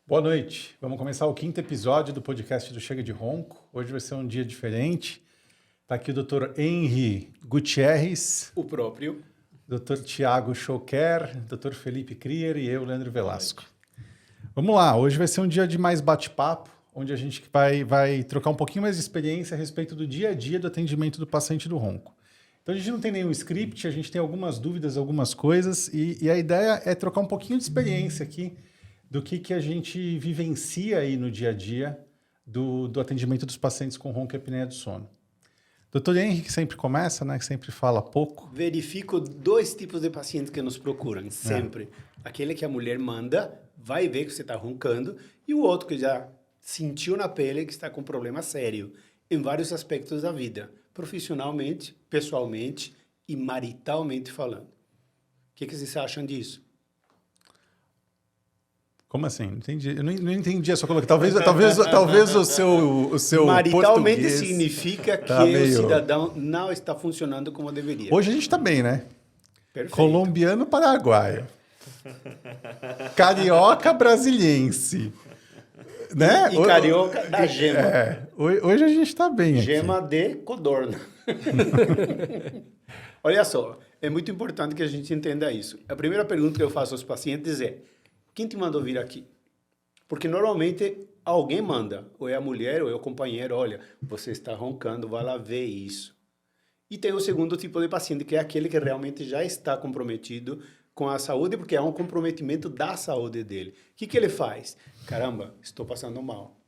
Boa noite. Vamos começar o quinto episódio do podcast do Chega de Ronco. Hoje vai ser um dia diferente. Está aqui o Dr. Henry Gutierrez, o próprio, Dr. Tiago Schoker, Dr. Felipe Krier e eu, Leandro Velasco. Vamos lá, hoje vai ser um dia de mais bate-papo, onde a gente vai trocar um pouquinho mais de experiência a respeito do dia a dia do atendimento do paciente do ronco. Então a gente não tem nenhum script, a gente tem algumas dúvidas, algumas coisas, e a ideia é trocar um pouquinho de experiência aqui do que a gente vivencia aí no dia a dia do atendimento dos pacientes com ronco e apneia do sono. Doutor Henry, que sempre começa, né, que sempre fala pouco. Verifico dois tipos de pacientes que nos procuram, sempre. Aquele que a mulher manda, vai ver que você está roncando, e o outro que já sentiu na pele que está com problema sério, em vários aspectos da vida, profissionalmente, pessoalmente e maritalmente falando. O que vocês acham disso? Como assim? Não entendi. Eu não entendi a sua colocação. Talvez o seu maritalmente português significa que o cidadão não está funcionando como deveria. Hoje a gente está bem, né? Perfeito. Colombiano, paraguaio. Carioca, brasiliense. Né? E carioca da gema. Hoje a gente está bem aqui. Gema de codorna. Olha só, é muito importante que a gente entenda isso. A primeira pergunta que eu faço aos pacientes é: quem te mandou vir aqui? Porque normalmente alguém manda, ou é a mulher ou é o companheiro, olha, você está roncando, vai lá ver isso. E tem o segundo tipo de paciente, que é aquele que realmente já está comprometido com a saúde, porque é um comprometimento da saúde dele. O que ele faz? Caramba, estou passando mal,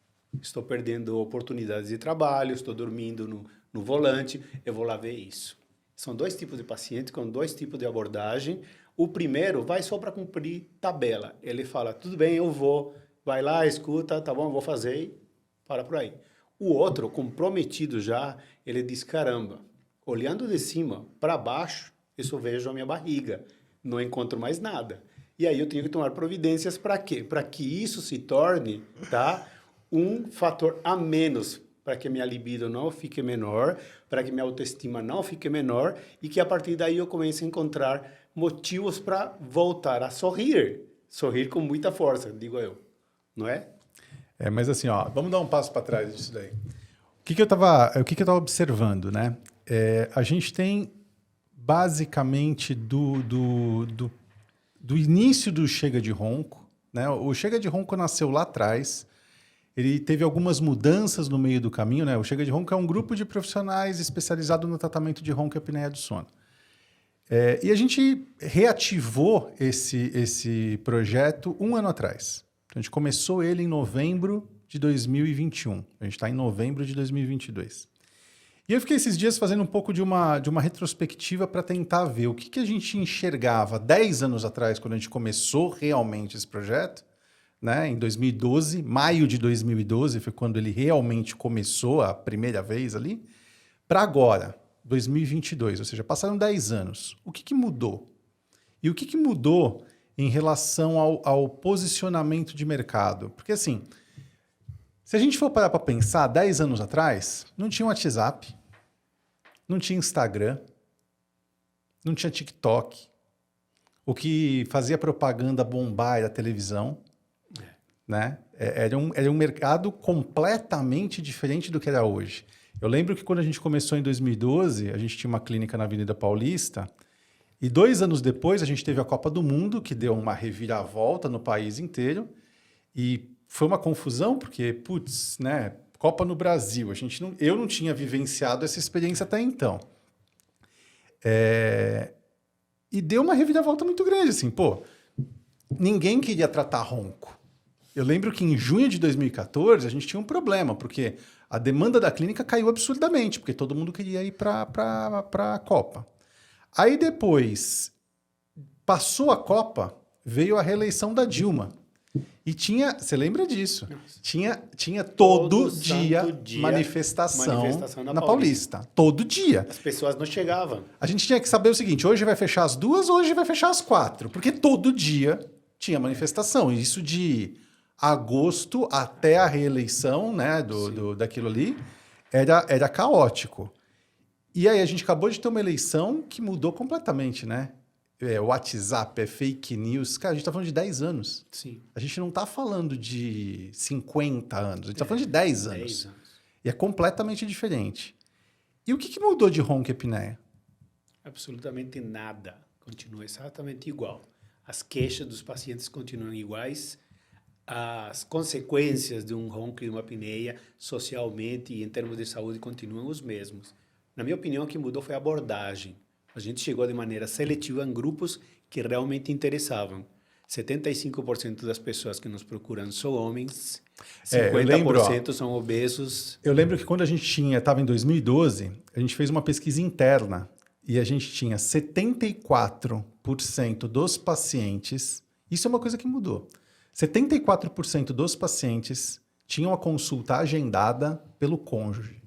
estou perdendo oportunidades de trabalho, estou dormindo no volante, eu vou lá ver isso. São dois tipos de paciente com dois tipos de abordagem. O primeiro vai só para cumprir tabela. Ele fala, tudo bem, eu vou. Vai lá, escuta, tá bom, eu vou fazer e para por aí. O outro, comprometido já, ele diz, caramba, olhando de cima para baixo, eu só vejo a minha barriga. Não encontro mais nada. E aí eu tenho que tomar providências para quê? Para que isso se torne, tá, um fator a menos, para que minha libido não fique menor, para que minha autoestima não fique menor e que a partir daí eu comece a encontrar motivos para voltar a sorrir. Sorrir com muita força, digo eu. Não é? Mas assim, ó, vamos dar um passo para trás disso daí. O que eu estava observando, né? A gente tem basicamente do início do Chega de Ronco, né? O Chega de Ronco nasceu lá atrás. Ele teve algumas mudanças no meio do caminho, né? O Chega de Ronco é um grupo de profissionais especializado no tratamento de ronco e apneia do sono. E a gente reativou esse projeto um ano atrás. Então, a gente começou ele em novembro de 2021. A gente está em novembro de 2022. E eu fiquei esses dias fazendo um pouco de uma retrospectiva para tentar ver o que a gente enxergava 10 anos atrás, quando a gente começou realmente esse projeto, né? Em 2012, maio de 2012, foi quando ele realmente começou a primeira vez ali, para agora. 2022, ou seja, passaram 10 anos. O que mudou? E o que mudou em relação ao posicionamento de mercado? Porque, assim, se a gente for parar para pensar, 10 anos atrás, não tinha WhatsApp, não tinha Instagram, não tinha TikTok. O que fazia propaganda bombar era a televisão. Né? Era um mercado completamente diferente do que era hoje. Eu lembro que quando a gente começou em 2012, a gente tinha uma clínica na Avenida Paulista, e 2 anos depois a gente teve a Copa do Mundo, que deu uma reviravolta no país inteiro, e foi uma confusão, porque, putz, né, Copa no Brasil, eu não tinha vivenciado essa experiência até então. E deu uma reviravolta muito grande, assim, ninguém queria tratar ronco. Eu lembro que em junho de 2014 a gente tinha um problema, porque a demanda da clínica caiu absurdamente, porque todo mundo queria ir para a Copa. Aí depois, passou a Copa, veio a reeleição da Dilma. E você lembra disso? Tinha todo dia manifestação na Paulista. Todo dia. As pessoas não chegavam. A gente tinha que saber o seguinte, hoje vai fechar às 2, hoje vai fechar às 4, porque todo dia tinha manifestação. Isso de agosto até a reeleição, né, daquilo ali, era caótico. E aí a gente acabou de ter uma eleição que mudou completamente, né? WhatsApp, é fake news. Cara, a gente está falando de 10 anos. Sim. A gente não está falando de 50 anos. A gente está falando de 10 anos. 10 anos. E é completamente diferente. E o que mudou de ronco e apneia? Absolutamente nada. Continua exatamente igual. As queixas dos pacientes continuam iguais. As consequências de um ronco e uma apneia, socialmente e em termos de saúde, continuam os mesmos. Na minha opinião, o que mudou foi a abordagem. A gente chegou de maneira seletiva em grupos que realmente interessavam. 75% das pessoas que nos procuram são homens, 50% são obesos. Eu lembro que quando a gente estava em 2012, a gente fez uma pesquisa interna e a gente tinha 74% dos pacientes, isso é uma coisa que mudou, 74% dos pacientes tinham a consulta agendada pelo cônjuge.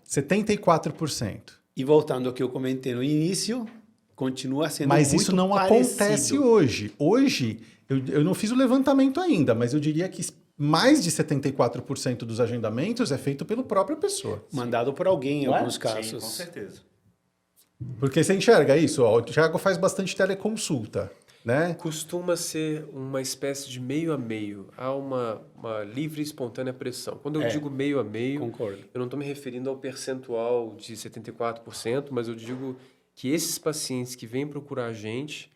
74%. E voltando ao que eu comentei no início, continua sendo Mas muito isso não parecido. acontece hoje. Hoje, eu não fiz o levantamento ainda, mas eu diria que mais de 74% dos agendamentos é feito pela própria pessoa. Mandado por alguém em Não é? alguns casos. Sim, com certeza. Porque você enxerga isso, ó, o Thiago faz bastante teleconsulta, né? Costuma ser uma espécie de meio a meio. Há uma livre e espontânea pressão. Quando eu digo meio a meio, Concordo. eu não estou me referindo ao percentual de 74%, mas eu digo que esses pacientes que vêm procurar a gente...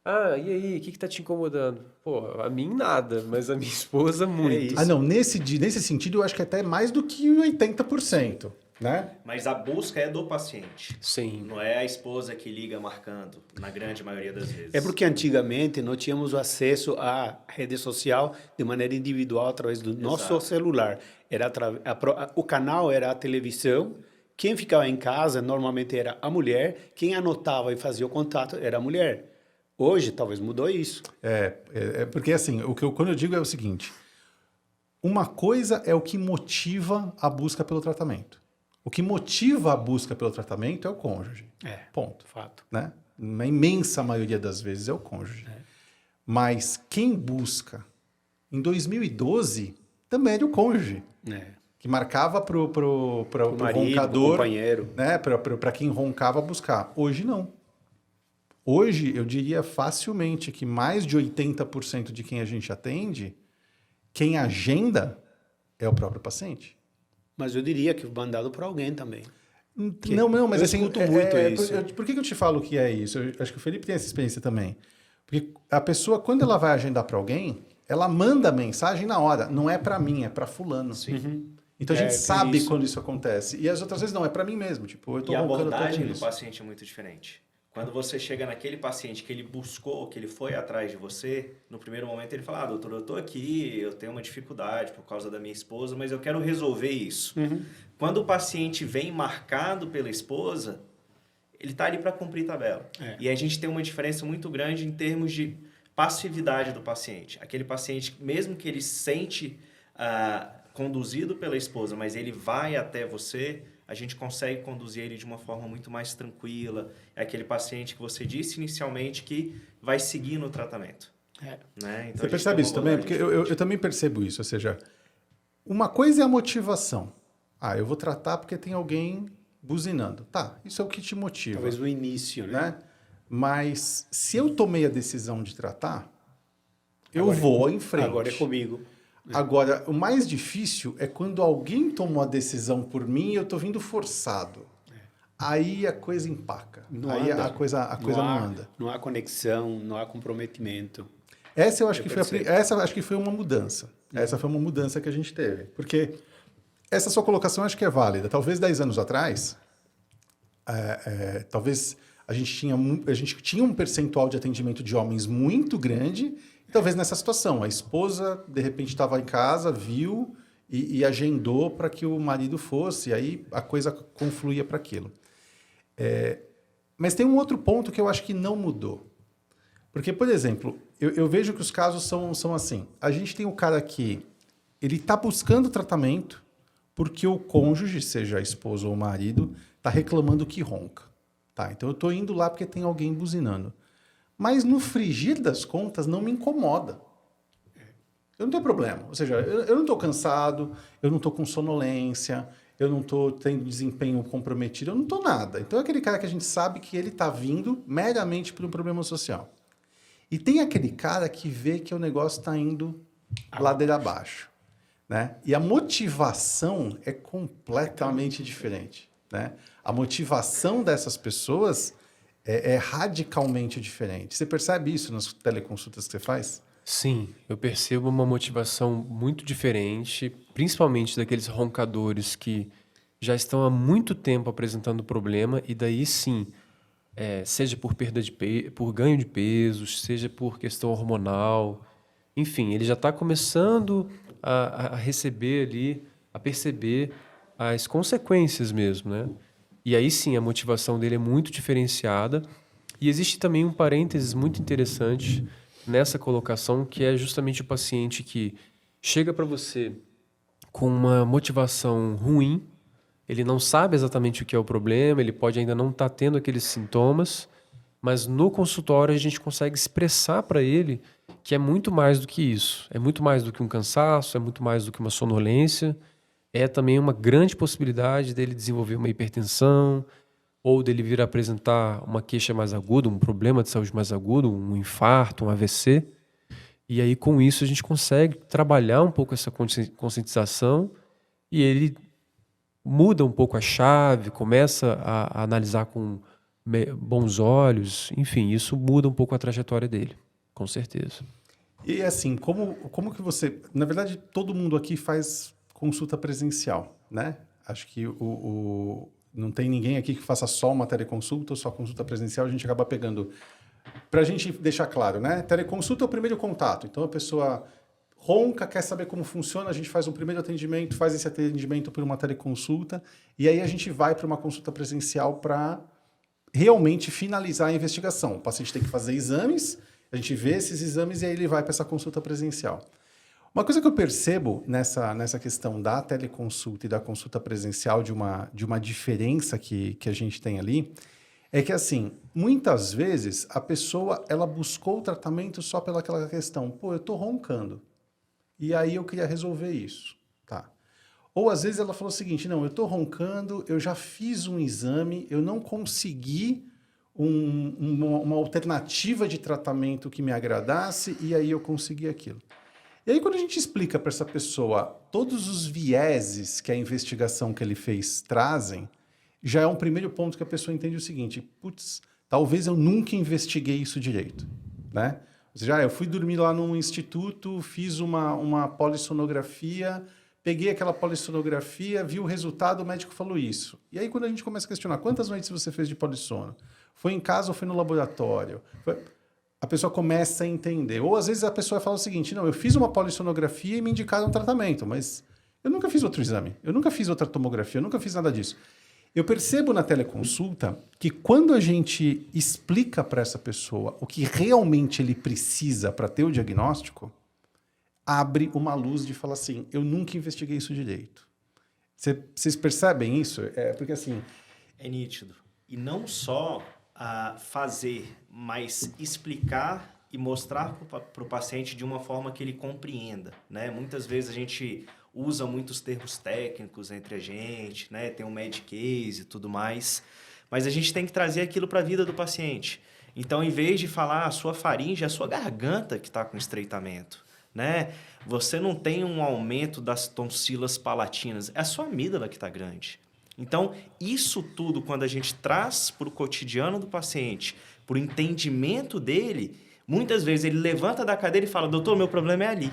Ah, e aí, o que está te incomodando? Pô, a mim nada, mas a minha esposa muito. isso. Ah, não, nesse sentido eu acho que até mais do que 80%, né? Mas a busca é do paciente. Sim. Não é a esposa que liga marcando, na grande maioria das vezes. É porque antigamente não tínhamos o acesso à rede social de maneira individual através do nosso celular. Era o canal era a televisão. Quem ficava em casa normalmente era a mulher. Quem anotava e fazia o contato era a mulher. Hoje talvez mudou isso. Porque assim, quando eu digo é o seguinte, uma coisa é o que motiva a busca pelo tratamento. O que motiva a busca pelo tratamento é o cônjuge. Ponto. Fato. Né? Na imensa maioria das vezes é o cônjuge. Mas quem busca, em 2012, também era o cônjuge. Que marcava para o marido, roncador, companheiro. né? Para quem roncava buscar. Hoje não. Hoje, eu diria facilmente que mais de 80% de quem a gente atende, quem agenda é o próprio paciente. Mas eu diria que mandado por alguém também. Não, mas eu assim... escuto muito isso. Por que eu te falo que é isso? Eu acho que o Felipe tem essa experiência também. Porque a pessoa, quando ela vai agendar para alguém, ela manda a mensagem na hora. Não é para mim, é para fulano. Sim. Então a gente sabe isso. quando isso acontece. E as outras vezes não, é para mim mesmo. Tipo, eu tô E a roncando, eu tô abordagem fazendo do isso. paciente é muito diferente. Quando você chega naquele paciente que ele buscou, que ele foi atrás de você, no primeiro momento ele fala, doutor, eu tô aqui, eu tenho uma dificuldade por causa da minha esposa, mas eu quero resolver isso. Quando o paciente vem marcado pela esposa, ele tá ali para cumprir tabela. E a gente tem uma diferença muito grande em termos de passividade do paciente. Aquele paciente, mesmo que ele sente conduzido pela esposa, mas ele vai até você... a gente consegue conduzir ele de uma forma muito mais tranquila. É aquele paciente que você disse inicialmente que vai seguir no tratamento. Né? Então, Você percebe isso também? Porque eu também percebo isso. Ou seja, uma coisa é a motivação. Eu vou tratar porque tem alguém buzinando. Tá, isso é o que te motiva. Talvez no início, né? Mas se eu tomei a decisão de tratar, eu vou em frente. Agora é comigo. Agora, o mais difícil é quando alguém tomou a decisão por mim e eu estou vindo forçado. Aí a coisa empaca. Aí a coisa não anda. Não há conexão, não há comprometimento. Essa eu acho que foi uma mudança. Essa foi uma mudança que a gente teve. Porque essa sua colocação eu acho que é válida. Talvez 10 anos atrás, talvez a gente tinha um percentual de atendimento de homens muito grande. Talvez nessa situação, a esposa, de repente, estava em casa, viu e agendou para que o marido fosse, e aí a coisa confluía para aquilo. Mas tem um outro ponto que eu acho que não mudou. Porque, por exemplo, eu vejo que os casos são assim. A gente tem o cara que ele está buscando tratamento porque o cônjuge, seja a esposa ou o marido, está reclamando que ronca. Tá, então eu estou indo lá porque tem alguém buzinando. Mas no frigir das contas não me incomoda. Eu não tenho problema. Ou seja, eu não estou cansado, eu não estou com sonolência, eu não estou tendo desempenho comprometido, eu não estou nada. Então é aquele cara que a gente sabe que ele está vindo meramente por um problema social. E tem aquele cara que vê que o negócio está indo ladeira abaixo, né? E a motivação é completamente diferente, né? A motivação dessas pessoas é radicalmente diferente. Você percebe isso nas teleconsultas que você faz? Sim, eu percebo uma motivação muito diferente, principalmente daqueles roncadores que já estão há muito tempo apresentando problema e daí sim, seja por por ganho de peso, seja por questão hormonal, enfim, ele já está começando a receber ali, a perceber as consequências mesmo, né? E aí sim, a motivação dele é muito diferenciada. E existe também um parênteses muito interessante nessa colocação, que é justamente o paciente que chega para você com uma motivação ruim, ele não sabe exatamente o que é o problema, ele pode ainda não estar tendo aqueles sintomas, mas no consultório a gente consegue expressar para ele que é muito mais do que isso. É muito mais do que um cansaço, é muito mais do que uma sonolência. É também uma grande possibilidade dele desenvolver uma hipertensão ou dele vir a apresentar uma queixa mais aguda, um problema de saúde mais agudo, um infarto, um AVC. E aí, com isso, a gente consegue trabalhar um pouco essa conscientização e ele muda um pouco a chave, começa a analisar com bons olhos. Enfim, isso muda um pouco a trajetória dele, com certeza. E assim, como que você... Na verdade, todo mundo aqui faz consulta presencial, né? Acho que não tem ninguém aqui que faça só uma teleconsulta ou só consulta presencial, a gente acaba pegando... Para a gente deixar claro, né? Teleconsulta é o primeiro contato. Então, a pessoa ronca, quer saber como funciona, a gente faz um primeiro atendimento, faz esse atendimento por uma teleconsulta, e aí a gente vai para uma consulta presencial para realmente finalizar a investigação. O paciente tem que fazer exames, a gente vê esses exames e aí ele vai para essa consulta presencial. Uma coisa que eu percebo nessa questão da teleconsulta e da consulta presencial, de uma diferença que a gente tem ali, é que, assim, muitas vezes a pessoa ela buscou o tratamento só pelaquela questão, pô, eu estou roncando, e aí eu queria resolver isso, tá? Ou às vezes ela falou o seguinte, não, eu estou roncando, eu já fiz um exame, eu não consegui uma alternativa de tratamento que me agradasse, e aí eu consegui aquilo. E aí, quando a gente explica para essa pessoa todos os vieses que a investigação que ele fez trazem, já é um primeiro ponto que a pessoa entende o seguinte, putz, talvez eu nunca investiguei isso direito, né? Ou seja, eu fui dormir lá num instituto, fiz uma polissonografia, peguei aquela polissonografia, vi o resultado, o médico falou isso. E aí, quando a gente começa a questionar, quantas noites você fez de polissono? Foi em casa ou foi no laboratório? A pessoa começa a entender. Ou às vezes a pessoa fala o seguinte, não, eu fiz uma polissonografia e me indicaram um tratamento, mas eu nunca fiz outro exame, eu nunca fiz outra tomografia, eu nunca fiz nada disso. Eu percebo na teleconsulta que quando a gente explica para essa pessoa o que realmente ele precisa para ter o diagnóstico, abre uma luz de falar assim, eu nunca investiguei isso direito. Vocês percebem isso? Porque assim... É nítido. E não só fazer, mas explicar e mostrar para o paciente de uma forma que ele compreenda, né? Muitas vezes a gente usa muitos termos técnicos entre a gente, né? Tem um med case e tudo mais, mas a gente tem que trazer aquilo para a vida do paciente. Então, em vez de falar a sua faringe, é a sua garganta que está com estreitamento, né? Você não tem um aumento das tonsilas palatinas, é a sua amígdala que está grande. Então, isso tudo, quando a gente traz para o cotidiano do paciente, para o entendimento dele, muitas vezes ele levanta da cadeira e fala, doutor, meu problema é ali.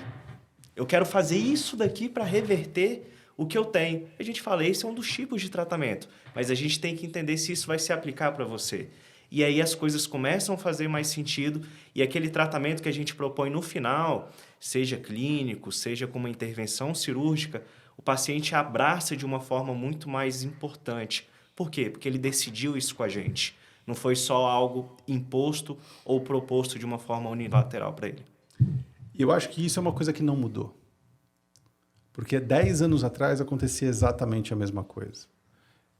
Eu quero fazer isso daqui para reverter o que eu tenho. A gente fala, esse é um dos tipos de tratamento, mas a gente tem que entender se isso vai se aplicar para você. E aí as coisas começam a fazer mais sentido e aquele tratamento que a gente propõe no final, seja clínico, seja com uma intervenção cirúrgica, o paciente abraça de uma forma muito mais importante. Por quê? Porque ele decidiu isso com a gente. Não foi só algo imposto ou proposto de uma forma unilateral para ele. E eu acho que isso é uma coisa que não mudou. Porque 10 anos atrás acontecia exatamente a mesma coisa.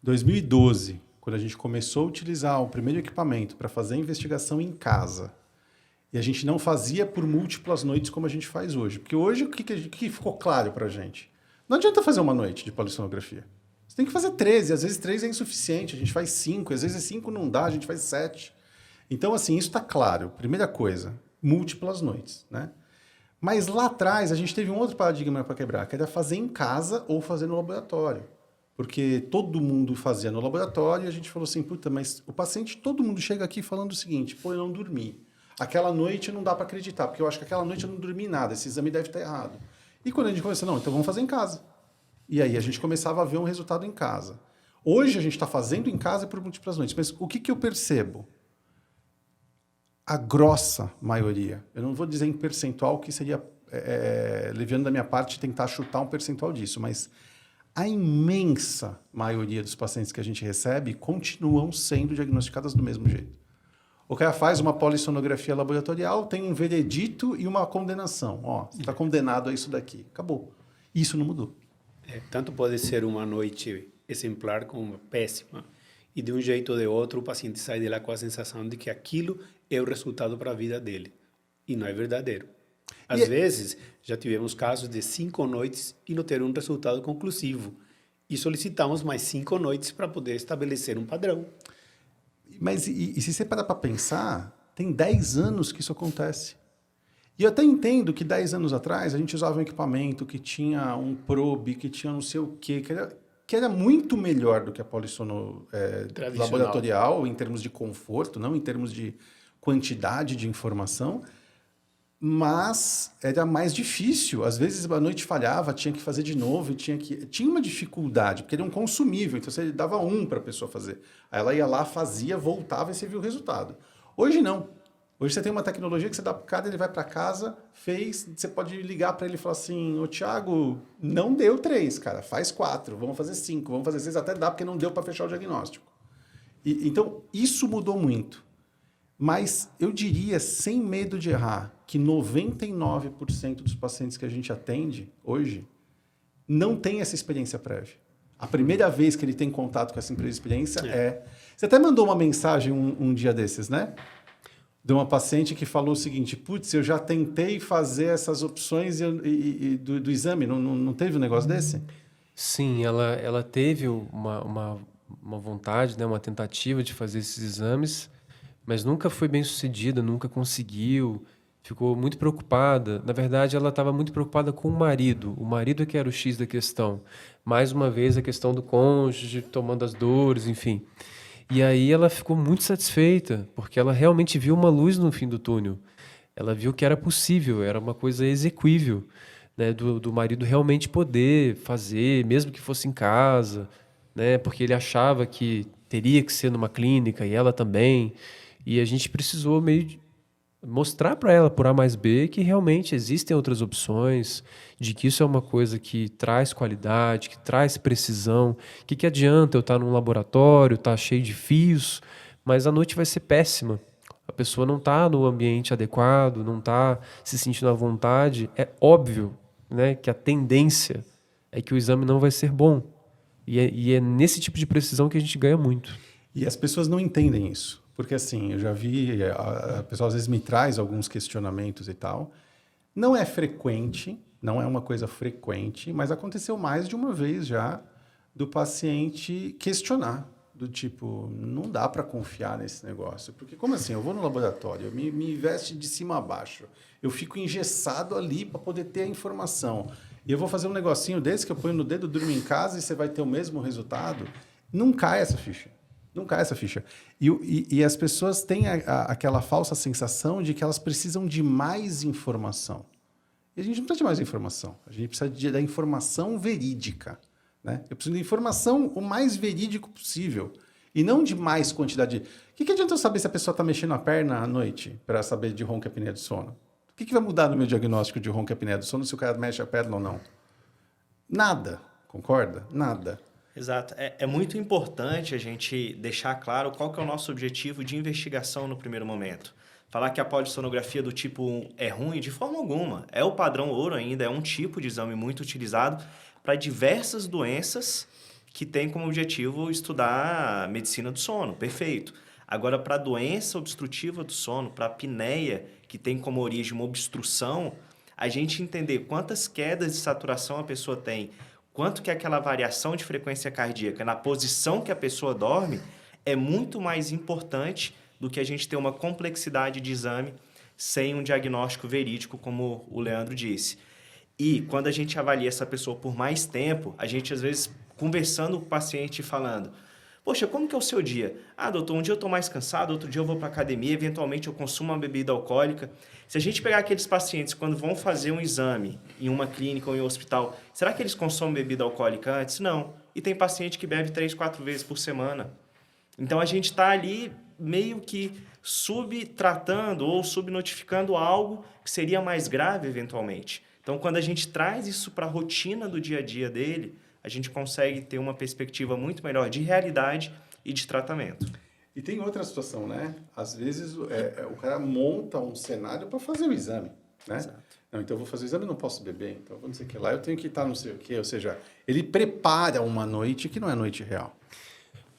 Em 2012, quando a gente começou a utilizar o primeiro equipamento para fazer a investigação em casa, e a gente não fazia por múltiplas noites como a gente faz hoje. Porque hoje, o que ficou claro para a gente? Não adianta fazer uma noite de polissonografia. Você tem que fazer 13, às vezes 3 é insuficiente, a gente faz 5, às vezes 5 não dá, a gente faz 7. Então, assim, isso está claro. Primeira coisa, múltiplas noites, né? Mas lá atrás, a gente teve um outro paradigma para quebrar, que era fazer em casa ou fazer no laboratório. Porque todo mundo fazia no laboratório e a gente falou assim, puta, mas o paciente, todo mundo chega aqui falando o seguinte, pô, eu não dormi. Aquela noite não dá para acreditar, porque eu acho que aquela noite eu não dormi nada, esse exame deve estar errado. E quando a gente começou, não, então vamos fazer em casa. E aí a gente começava a ver um resultado em casa. Hoje a gente está fazendo em casa por múltiplas noites, mas o que eu percebo? A grossa maioria, eu não vou dizer em percentual, que seria leviando da minha parte tentar chutar um percentual disso, mas a imensa maioria dos pacientes que a gente recebe continuam sendo diagnosticadas do mesmo jeito. O cara faz uma polissonografia laboratorial, tem um veredito e uma condenação. Ó, você está condenado a isso daqui. Acabou. Isso não mudou. Tanto pode ser uma noite exemplar como péssima. E de um jeito ou de outro, o paciente sai de lá com a sensação de que aquilo é o resultado para a vida dele. E não é verdadeiro. Às vezes, já tivemos casos de 5 noites e não ter um resultado conclusivo. E solicitamos mais 5 noites para poder estabelecer um padrão. Mas e se você parar para pensar, tem 10 anos que isso acontece. E eu até entendo que 10 anos atrás a gente usava um equipamento que tinha um probe, que tinha não sei o quê, que era muito melhor do que a polissono laboratorial em termos de conforto, não em termos de quantidade de informação, mas era mais difícil. Às vezes a noite falhava, tinha que fazer de novo, tinha uma dificuldade, porque era um consumível, então você dava um para a pessoa fazer. Aí ela ia lá, fazia, voltava e você viu o resultado. Hoje não. Hoje você tem uma tecnologia que você dá para o cara, ele vai para casa, fez, você pode ligar para ele e falar assim, ô Thiago, não deu 3, cara, faz 4, vamos fazer 5, vamos fazer 6, até dá, porque não deu para fechar o diagnóstico. Então, isso mudou muito. Mas eu diria, sem medo de errar, que 99% dos pacientes que a gente atende hoje não tem essa experiência prévia. A primeira vez que ele tem contato com essa experiência é... Você até mandou uma mensagem um dia desses, né? De uma paciente que falou o seguinte, putz, eu já tentei fazer essas opções do exame, não teve um negócio desse? Sim, ela teve uma vontade, né, uma tentativa de fazer esses exames, mas nunca foi bem sucedida, nunca conseguiu, ficou muito preocupada. Na verdade, ela estava muito preocupada com o marido é que era o X da questão. Mais uma vez, a questão do cônjuge, tomando as dores, enfim. E aí ela ficou muito satisfeita, porque ela realmente viu uma luz no fim do túnel. Ela viu que era possível, era uma coisa exequível, né, do marido realmente poder fazer, mesmo que fosse em casa, né, porque ele achava que teria que ser numa clínica, e ela também. E a gente precisou meio mostrar para ela, por A mais B, que realmente existem outras opções, de que isso é uma coisa que traz qualidade, que traz precisão, que adianta eu estar num laboratório, estar cheio de fios, mas a noite vai ser péssima. A pessoa não está no ambiente adequado, não está se sentindo à vontade. É óbvio, né, que a tendência é que o exame não vai ser bom. E é nesse tipo de precisão que a gente ganha muito. E as pessoas não entendem isso. Porque, assim, eu já vi, a pessoa às vezes me traz alguns questionamentos e tal. Não é frequente, não é uma coisa frequente, mas aconteceu mais de uma vez já do paciente questionar, do tipo, não dá para confiar nesse negócio. Porque, como assim? Eu vou no laboratório, me veste de cima a baixo, eu fico engessado ali para poder ter a informação. E eu vou fazer um negocinho desse que eu ponho no dedo, durmo em casa e você vai ter o mesmo resultado. Não cai essa ficha. Não cai essa ficha. E as pessoas têm aquela falsa sensação de que elas precisam de mais informação. E a gente não precisa de mais informação. A gente precisa da informação verídica. Né? Eu preciso de informação o mais verídico possível. E não de mais quantidade. O que adianta eu saber se a pessoa está mexendo a perna à noite para saber de ronca e apneia do sono? O que vai mudar no meu diagnóstico de ronca e apneia do sono se o cara mexe a perna ou não? Nada. Concorda? Nada. Exato. É muito importante a gente deixar claro qual que é o nosso objetivo de investigação no primeiro momento. Falar que a polissonografia do tipo 1 é ruim de forma alguma. É o padrão ouro ainda, é um tipo de exame muito utilizado para diversas doenças que tem como objetivo estudar a medicina do sono. Perfeito. Agora, para a doença obstrutiva do sono, para a apneia, que tem como origem uma obstrução, a gente entender quantas quedas de saturação a pessoa tem, quanto que aquela variação de frequência cardíaca na posição que a pessoa dorme é muito mais importante do que a gente ter uma complexidade de exame sem um diagnóstico verídico, como o Leandro disse. E quando a gente avalia essa pessoa por mais tempo, a gente às vezes conversando com o paciente e falando: poxa, como que é o seu dia? Ah, doutor, um dia eu estou mais cansado, outro dia eu vou para a academia, eventualmente eu consumo uma bebida alcoólica. Se a gente pegar aqueles pacientes quando vão fazer um exame em uma clínica ou em um hospital, será que eles consomem bebida alcoólica antes? Não. E tem paciente que bebe 3, 4 vezes por semana. Então a gente está ali meio que subtratando ou subnotificando algo que seria mais grave eventualmente. Então quando a gente traz isso para a rotina do dia a dia dele, a gente consegue ter uma perspectiva muito melhor de realidade e de tratamento. E tem outra situação, né? Às vezes o cara monta um cenário para fazer o exame, né? Exato. Não, então eu vou fazer o exame e não posso beber, então vou não sei o que lá, eu tenho que estar não sei o que, ou seja, ele prepara uma noite que não é noite real.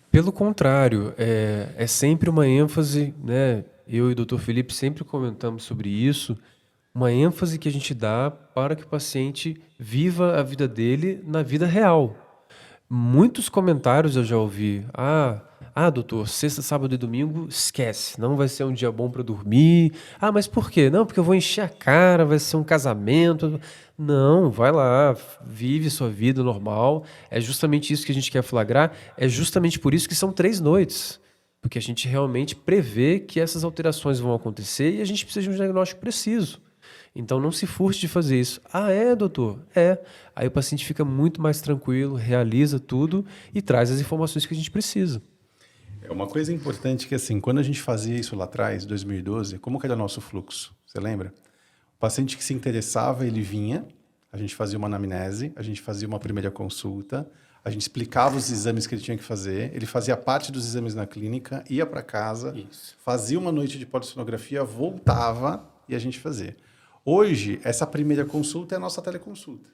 Pelo contrário, é sempre uma ênfase, né? Eu e o Dr. Felipe sempre comentamos sobre isso, uma ênfase que a gente dá para que o paciente viva a vida dele na vida real. Muitos comentários eu já ouvi. Doutor, sexta, sábado e domingo, esquece. Não vai ser um dia bom para dormir. Ah, mas por quê? Não, porque eu vou encher a cara, vai ser um casamento. Não, vai lá, vive sua vida normal. É justamente isso que a gente quer flagrar. É justamente por isso que são 3 noites. Porque a gente realmente prevê que essas alterações vão acontecer e a gente precisa de um diagnóstico preciso. Então, não se furte de fazer isso. Ah, é, doutor? É. Aí o paciente fica muito mais tranquilo, realiza tudo e traz as informações que a gente precisa. É uma coisa importante que, assim, quando a gente fazia isso lá atrás, 2012, como que era o nosso fluxo? Você lembra? O paciente que se interessava, ele vinha, a gente fazia uma anamnese, a gente fazia uma primeira consulta, a gente explicava os exames que ele tinha que fazer, ele fazia parte dos exames na clínica, ia para casa, fazia uma noite de polissonografia, voltava e a gente fazia. Hoje, essa primeira consulta é a nossa teleconsulta,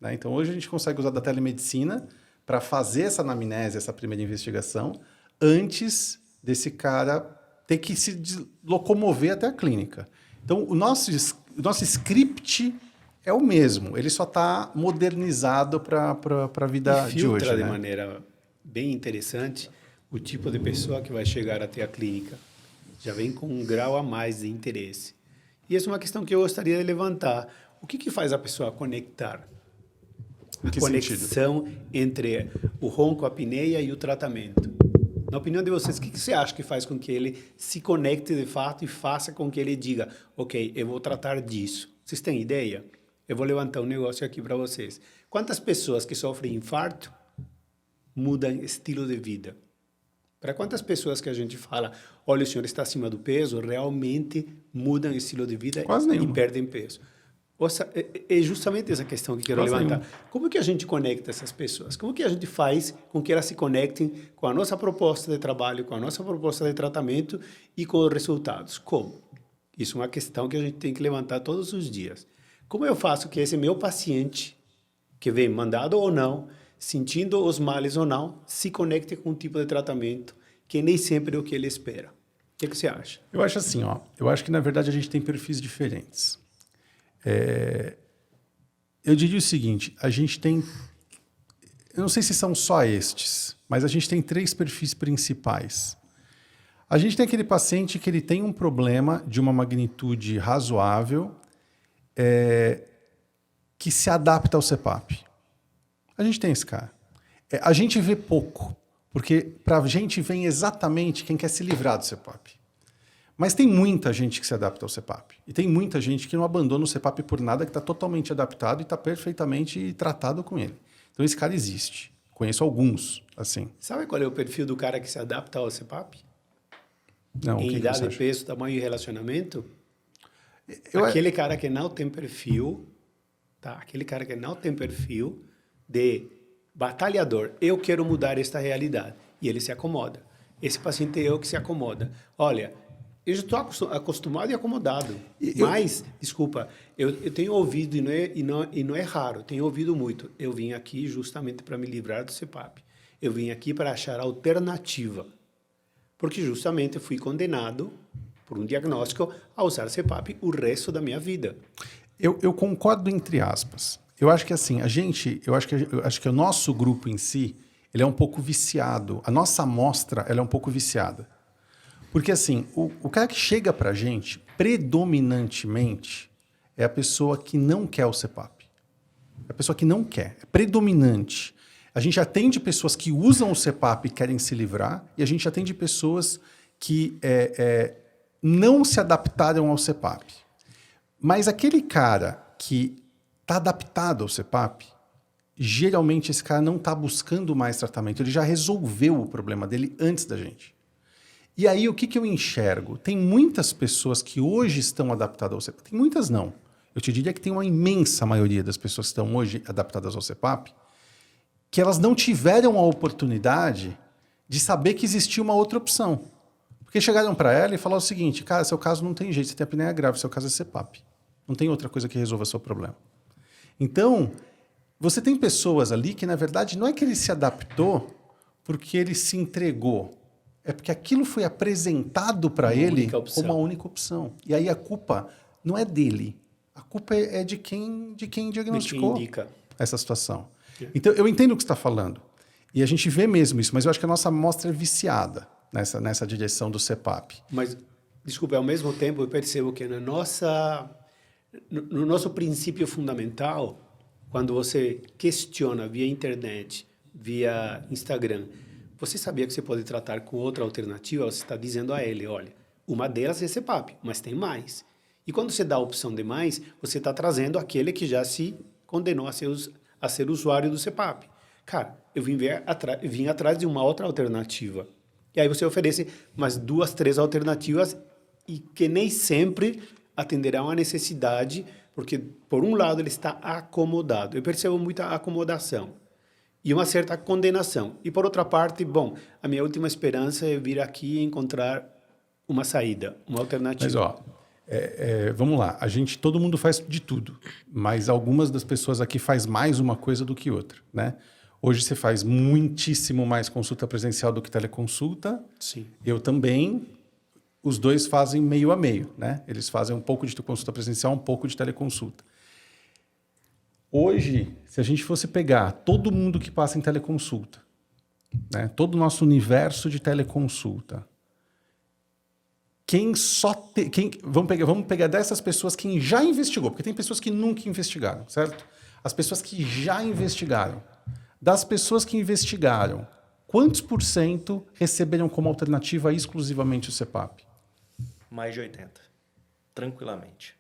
né? Então, hoje a gente consegue usar da telemedicina para fazer essa anamnese, essa primeira investigação, antes desse cara ter que se locomover até a clínica. Então, o nosso script é o mesmo, ele só está modernizado para a vida de hoje. Filtra de né? maneira bem interessante o tipo de pessoa que vai chegar até a clínica. Já vem com um grau a mais de interesse. E essa é uma questão que eu gostaria de levantar. O que faz a pessoa conectar? A conexão entre o ronco, a apneia e o tratamento. Na opinião de vocês, o que você acha que faz com que ele se conecte de fato e faça com que ele diga: ok, eu vou tratar disso? Vocês têm ideia? Eu vou levantar um negócio aqui para vocês. Quantas pessoas que sofrem infarto mudam estilo de vida? Para quantas pessoas que a gente fala: olha, o senhor está acima do peso, realmente mudam estilo de vida e perdem peso? É justamente essa questão que quero levantar. Como que a gente conecta essas pessoas? Como que a gente faz com que elas se conectem com a nossa proposta de trabalho, com a nossa proposta de tratamento e com os resultados? Como? Isso é uma questão que a gente tem que levantar todos os dias. Como eu faço que esse meu paciente, que vem mandado ou não, sentindo os males ou não, se conecte com um tipo de tratamento que nem sempre é o que ele espera? O que você acha? Eu acho assim, eu acho que na verdade a gente tem perfis diferentes. Eu diria o seguinte, a gente tem, eu não sei se são só estes, mas a gente tem 3 perfis principais. A gente tem aquele paciente que ele tem um problema de uma magnitude razoável, que se adapta ao CPAP. A gente tem esse cara. A gente vê pouco, porque para a gente vem exatamente quem quer se livrar do CPAP. Mas tem muita gente que se adapta ao CPAP. E tem muita gente que não abandona o CPAP por nada, que está totalmente adaptado e está perfeitamente tratado com ele. Então esse cara existe. Conheço alguns, assim. Sabe qual é o perfil do cara que se adapta ao CPAP? Não, em idade, peso, tamanho e relacionamento? Aquele cara que não tem perfil, tá? Aquele cara que não tem perfil de batalhador. Eu quero mudar esta realidade. E ele se acomoda. Esse paciente é eu que se acomoda. Olha, eu já estou acostumado e acomodado. Mas, desculpa, eu tenho ouvido, e não é raro, tenho ouvido muito. Eu vim aqui justamente para me livrar do CPAP. Eu vim aqui para achar alternativa. Porque justamente fui condenado por um diagnóstico a usar CPAP o resto da minha vida. Eu concordo entre aspas. Eu acho que assim, eu acho que o nosso grupo em si, ele é um pouco viciado. A nossa amostra, ela é um pouco viciada. Porque assim, o cara que chega pra gente, predominantemente, é a pessoa que não quer o CPAP. É a pessoa que não quer, é predominante. A gente atende pessoas que usam o CPAP e querem se livrar, e a gente atende pessoas que não se adaptaram ao CPAP. Mas aquele cara que está adaptado ao CPAP, geralmente esse cara não está buscando mais tratamento, ele já resolveu o problema dele antes da gente. E aí o que eu enxergo? Tem muitas pessoas que hoje estão adaptadas ao CPAP, tem muitas não. Eu te diria que tem uma imensa maioria das pessoas que estão hoje adaptadas ao CPAP, que elas não tiveram a oportunidade de saber que existia uma outra opção. Porque chegaram para ela e falaram o seguinte, cara, seu caso não tem jeito, você tem apneia grave, seu caso é CPAP. Não tem outra coisa que resolva seu problema. Então, você tem pessoas ali que, na verdade, não é que ele se adaptou porque ele se entregou. É porque aquilo foi apresentado para ele como uma única opção. E aí a culpa não é dele. A culpa é de quem diagnosticou essa situação. Então, eu entendo o que você está falando. E a gente vê mesmo isso, mas eu acho que a nossa amostra é viciada nessa direção do CPAP. Mas, desculpa, ao mesmo tempo eu percebo que no nosso princípio fundamental, quando você questiona via internet, via Instagram, você sabia que você pode tratar com outra alternativa, você está dizendo a ele, olha, uma delas é CPAP, mas tem mais. E quando você dá a opção de mais, você está trazendo aquele que já se condenou a ser usuário do CPAP. Cara, eu vim atrás de uma outra alternativa. E aí você oferece umas 2, 3 alternativas e que nem sempre atenderão à necessidade, porque, por um lado, ele está acomodado. Eu percebo muita acomodação e uma certa condenação. E, por outra parte, bom, a minha última esperança é vir aqui e encontrar uma saída, uma alternativa. Mas, ó, vamos lá. Todo mundo faz de tudo, mas algumas das pessoas aqui faz mais uma coisa do que outra, né? Hoje você faz muitíssimo mais consulta presencial do que teleconsulta. Sim. Eu também. Os dois fazem meio a meio, né? Eles fazem um pouco de consulta presencial, um pouco de teleconsulta. Hoje, se a gente fosse pegar todo mundo que passa em teleconsulta, né? Todo o nosso universo de teleconsulta, vamos pegar dessas pessoas quem já investigou, porque tem pessoas que nunca investigaram, certo? As pessoas que já investigaram. Das pessoas que investigaram, quantos % receberam como alternativa exclusivamente o CPAP? Mais de 80%. Tranquilamente.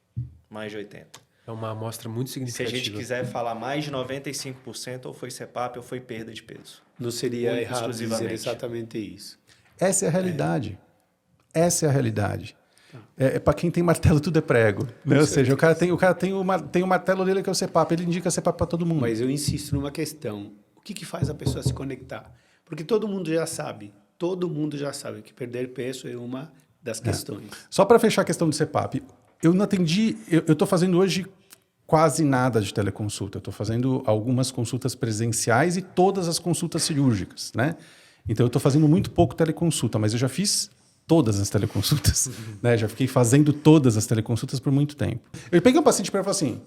Mais de 80%. É uma amostra muito significativa. Se a gente quiser falar mais de 95%, ou foi CPAP ou foi perda de peso. Não seria Muito errado dizer exclusivamente. exatamente isso. Essa é a realidade. Essa é a realidade. Para quem tem martelo, tudo é prego. Né? Ou seja, o cara tem o martelo dele que é o CPAP, ele indica CPAP para todo mundo. Mas eu insisto numa questão. O que faz a pessoa se conectar? Porque todo mundo já sabe que perder peso é uma das questões. Só para fechar a questão do CPAP, eu não atendi, eu estou fazendo hoje quase nada de teleconsulta. Eu estou fazendo algumas consultas presenciais e todas as consultas cirúrgicas, né? Então eu estou fazendo muito pouco teleconsulta, mas eu já fiz todas as teleconsultas, né? Já fiquei fazendo todas as teleconsultas por muito tempo. Eu peguei um paciente para falar assim,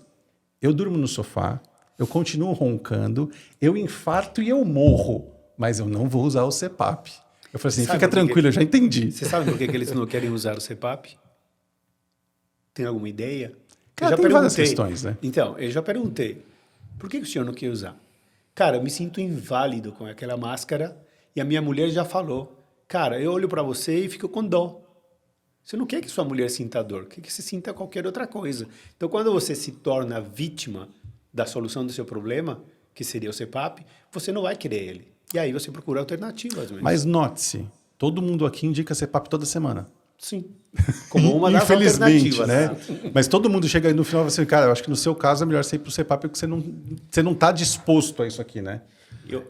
eu durmo no sofá, eu continuo roncando, eu infarto e eu morro, mas eu não vou usar o CPAP. Eu falei assim, fica tranquilo, eu já entendi. Você sabe por que eles não querem usar o CPAP? Tem alguma ideia? Cara, tem várias questões, né? Então, eu já perguntei, por que o senhor não quer usar? Cara, eu me sinto inválido com aquela máscara e a minha mulher já falou, cara, eu olho para você e fico com dó. Você não quer que sua mulher sinta dor, quer que você sinta qualquer outra coisa. Então, quando você se torna vítima da solução do seu problema, que seria o CPAP, você não vai querer ele. E aí você procura alternativas mesmo. Mas note-se, todo mundo aqui indica CPAP toda semana. Sim. Como uma das Infelizmente, alternativas. Né? Mas todo mundo chega aí no final e fala assim, cara, eu acho que no seu caso é melhor você ir para o CPAP porque você não está disposto a isso aqui, né?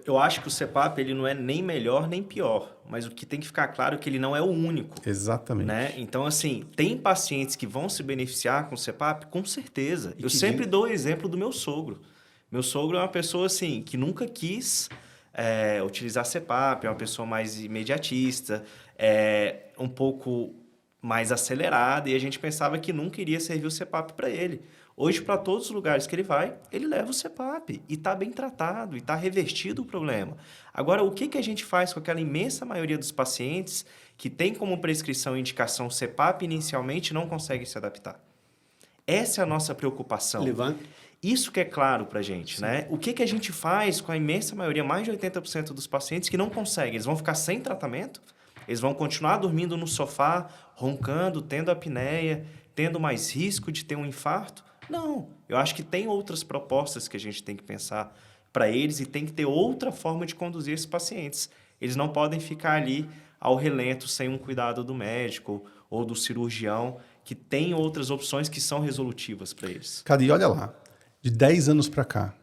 Eu acho que o CPAP ele não é nem melhor nem pior, mas o que tem que ficar claro é que ele não é o único. Exatamente. Né? Então, assim, tem pacientes que vão se beneficiar com o CPAP? Com certeza. Eu sempre dou o exemplo do meu sogro. Meu sogro é uma pessoa, assim, que nunca quis utilizar CPAP, é uma pessoa mais imediatista, um pouco mais acelerada, e a gente pensava que nunca iria servir o CPAP para ele. Hoje, para todos os lugares que ele vai, ele leva o CPAP e está bem tratado, e está revertido o problema. Agora, o que a gente faz com aquela imensa maioria dos pacientes que tem como prescrição e indicação CPAP inicialmente e não consegue se adaptar? Essa é a nossa preocupação. Isso que é claro para a gente, né? O que a gente faz com a imensa maioria, mais de 80% dos pacientes que não conseguem? Eles vão ficar sem tratamento? Eles vão continuar dormindo no sofá, roncando, tendo apneia, tendo mais risco de ter um infarto? Não. Eu acho que tem outras propostas que a gente tem que pensar para eles e tem que ter outra forma de conduzir esses pacientes. Eles não podem ficar ali ao relento sem um cuidado do médico ou do cirurgião, que tem outras opções que são resolutivas para eles. Cara, e olha lá, de 10 anos para cá,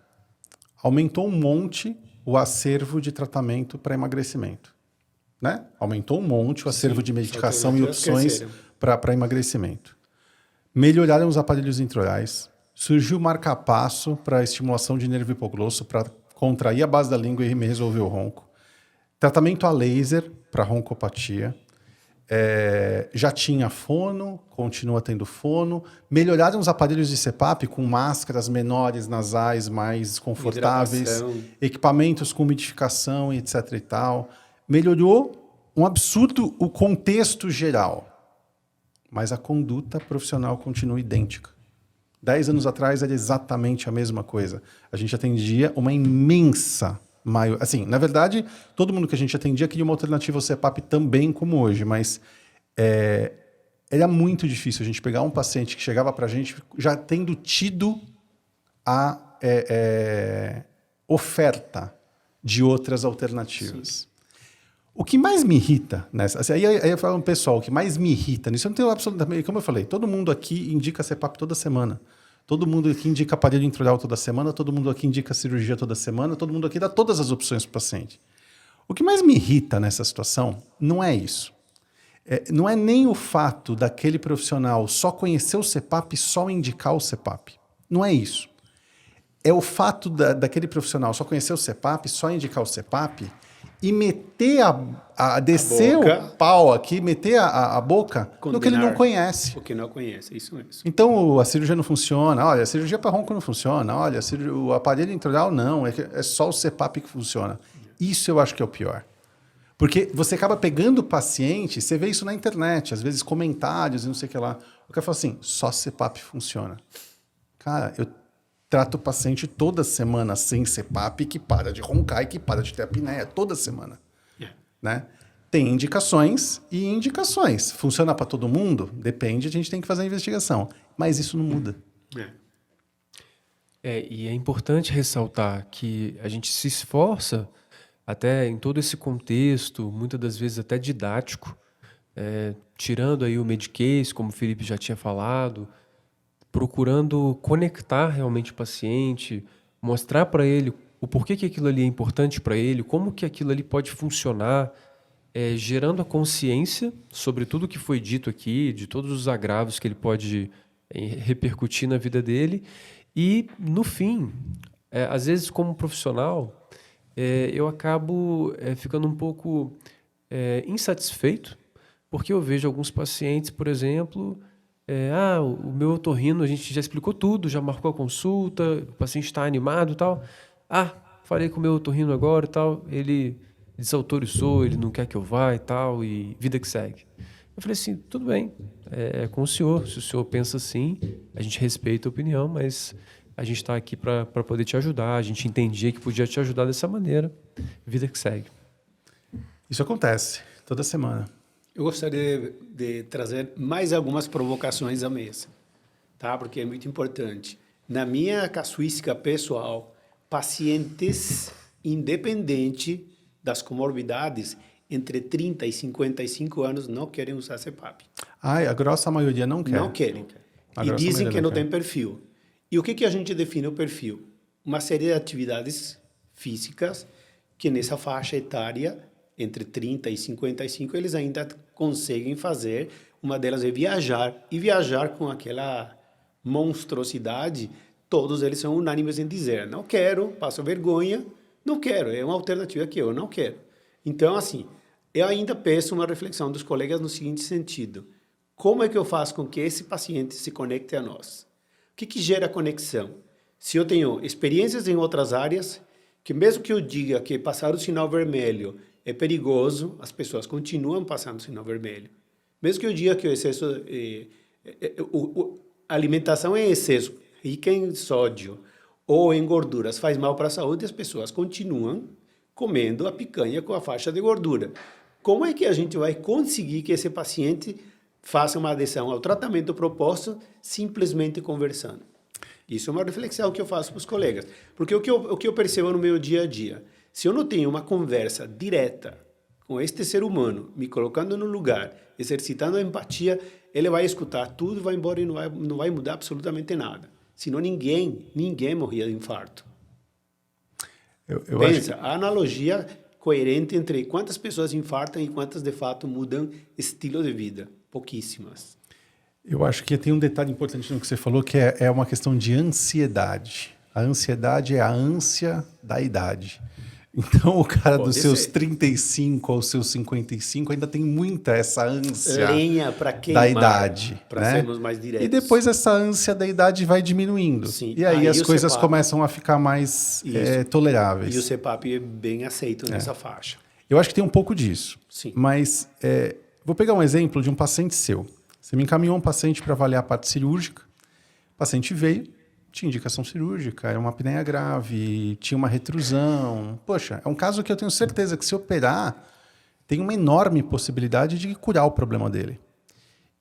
aumentou um monte o acervo de tratamento para emagrecimento. Né? Aumentou um monte o acervo de medicação e opções para emagrecimento. Melhoraram os aparelhos intraorais, surgiu o marca-passo para estimulação de nervo hipoglosso, para contrair a base da língua e resolver o ronco. Tratamento a laser para roncopatia. Já tinha fono, continua tendo fono. Melhoraram os aparelhos de CPAP com máscaras menores, nasais, mais confortáveis, equipamentos com umidificação, etc. e tal. Melhorou um absurdo o contexto geral. Mas a conduta profissional continua idêntica. 10 anos atrás era exatamente a mesma coisa. A gente atendia uma imensa maioria. Assim, na verdade, todo mundo que a gente atendia queria uma alternativa ao CPAP também como hoje, mas era muito difícil a gente pegar um paciente que chegava para a gente já tendo tido a oferta de outras alternativas. Sim. O que mais me irrita nessa... Assim, aí eu falo um pessoal, o que mais me irrita nisso, eu não tenho absolutamente... Como eu falei, todo mundo aqui indica CPAP toda semana. Todo mundo aqui indica aparelho intraoral toda semana, todo mundo aqui indica cirurgia toda semana, todo mundo aqui dá todas as opções para o paciente. O que mais me irrita nessa situação não é isso. Não é nem o fato daquele profissional só conhecer o CPAP e só indicar o CPAP. Não é isso. É o fato daquele profissional só conhecer o CPAP, só indicar o CPAP e meter descer o pau aqui, meter a boca condenar no que ele não conhece. O que não conhece, isso mesmo. Então a cirurgia não funciona, olha, a cirurgia para ronco não funciona, olha, o aparelho intraoral não, é só o CPAP que funciona. Isso eu acho que é o pior. Porque você acaba pegando o paciente, você vê isso na internet, às vezes comentários e não sei o que lá. O cara fala assim, só CPAP funciona. Cara, eu trato o paciente toda semana sem CPAP que para de roncar e que para de ter apneia toda semana. Né? Tem indicações e indicações. Funciona para todo mundo? Depende, a gente tem que fazer a investigação. Mas isso não muda. E é importante ressaltar que a gente se esforça até em todo esse contexto, muitas das vezes até didático, tirando aí o Medicase, como o Felipe já tinha falado, procurando conectar realmente o paciente, mostrar para ele o porquê que aquilo ali é importante para ele, como que aquilo ali pode funcionar, gerando a consciência sobre tudo que foi dito aqui, de todos os agravos que ele pode repercutir na vida dele. E, no fim, às vezes como profissional, eu acabo ficando um pouco insatisfeito, porque eu vejo alguns pacientes, por exemplo... o meu otorrino, a gente já explicou tudo, já marcou a consulta, o paciente está animado e tal. Falei com o meu otorrino agora e tal, ele desautorizou, ele não quer que eu vá e tal, e vida que segue. Eu falei assim, tudo bem, é com o senhor, se o senhor pensa assim, a gente respeita a opinião, mas a gente está aqui para poder te ajudar, a gente entendia que podia te ajudar dessa maneira, vida que segue. Isso acontece toda semana. Eu gostaria de trazer mais algumas provocações à mesa, tá? Porque é muito importante. Na minha casuística pessoal, pacientes independente das comorbidades, entre 30 e 55 anos, não querem usar CPAP. A grossa maioria não quer. Não querem. E dizem que não tem perfil. E o que a gente define o perfil? Uma série de atividades físicas que nessa faixa etária, entre 30 e 55, eles ainda conseguem fazer. Uma delas é viajar. E viajar com aquela monstruosidade, todos eles são unânimes em dizer, não quero, passo vergonha, não quero, é uma alternativa que eu não quero. Então, assim, eu ainda peço uma reflexão dos colegas no seguinte sentido: como é que eu faço com que esse paciente se conecte a nós? que gera conexão? Se eu tenho experiências em outras áreas, que mesmo que eu diga que passar o sinal vermelho é perigoso, as pessoas continuam passando o sinal vermelho. Mesmo que eu diga que o excesso, a alimentação em excesso, rica em sódio ou em gorduras, faz mal para a saúde, as pessoas continuam comendo a picanha com a faixa de gordura. Como é que a gente vai conseguir que esse paciente faça uma adesão ao tratamento proposto simplesmente conversando? Isso é uma reflexão que eu faço para os colegas. Porque o que eu percebo no meu dia a dia, se eu não tenho uma conversa direta com este ser humano, me colocando no lugar, exercitando a empatia, ele vai escutar tudo, vai embora e não vai mudar absolutamente nada. Senão ninguém morria de infarto. Pensa, a analogia coerente entre quantas pessoas infartam e quantas de fato mudam estilo de vida. Pouquíssimas. Eu acho que tem um detalhe importante no que você falou, que é uma questão de ansiedade. A ansiedade é a ânsia da idade. Então, o cara dos seus 35 aos seus 55 ainda tem muita essa ânsia da idade. Para né? sermos mais diretos. E depois essa ânsia da idade vai diminuindo. Sim. E aí as coisas CPAP, começam a ficar mais toleráveis. E o CPAP é bem aceito nessa faixa. Eu acho que tem um pouco disso. Sim. Mas vou pegar um exemplo de um paciente seu. Você me encaminhou um paciente para avaliar a parte cirúrgica. O paciente veio, tinha indicação cirúrgica, era uma apneia grave, tinha uma retrusão. Poxa, é um caso que eu tenho certeza que se operar, tem uma enorme possibilidade de curar o problema dele.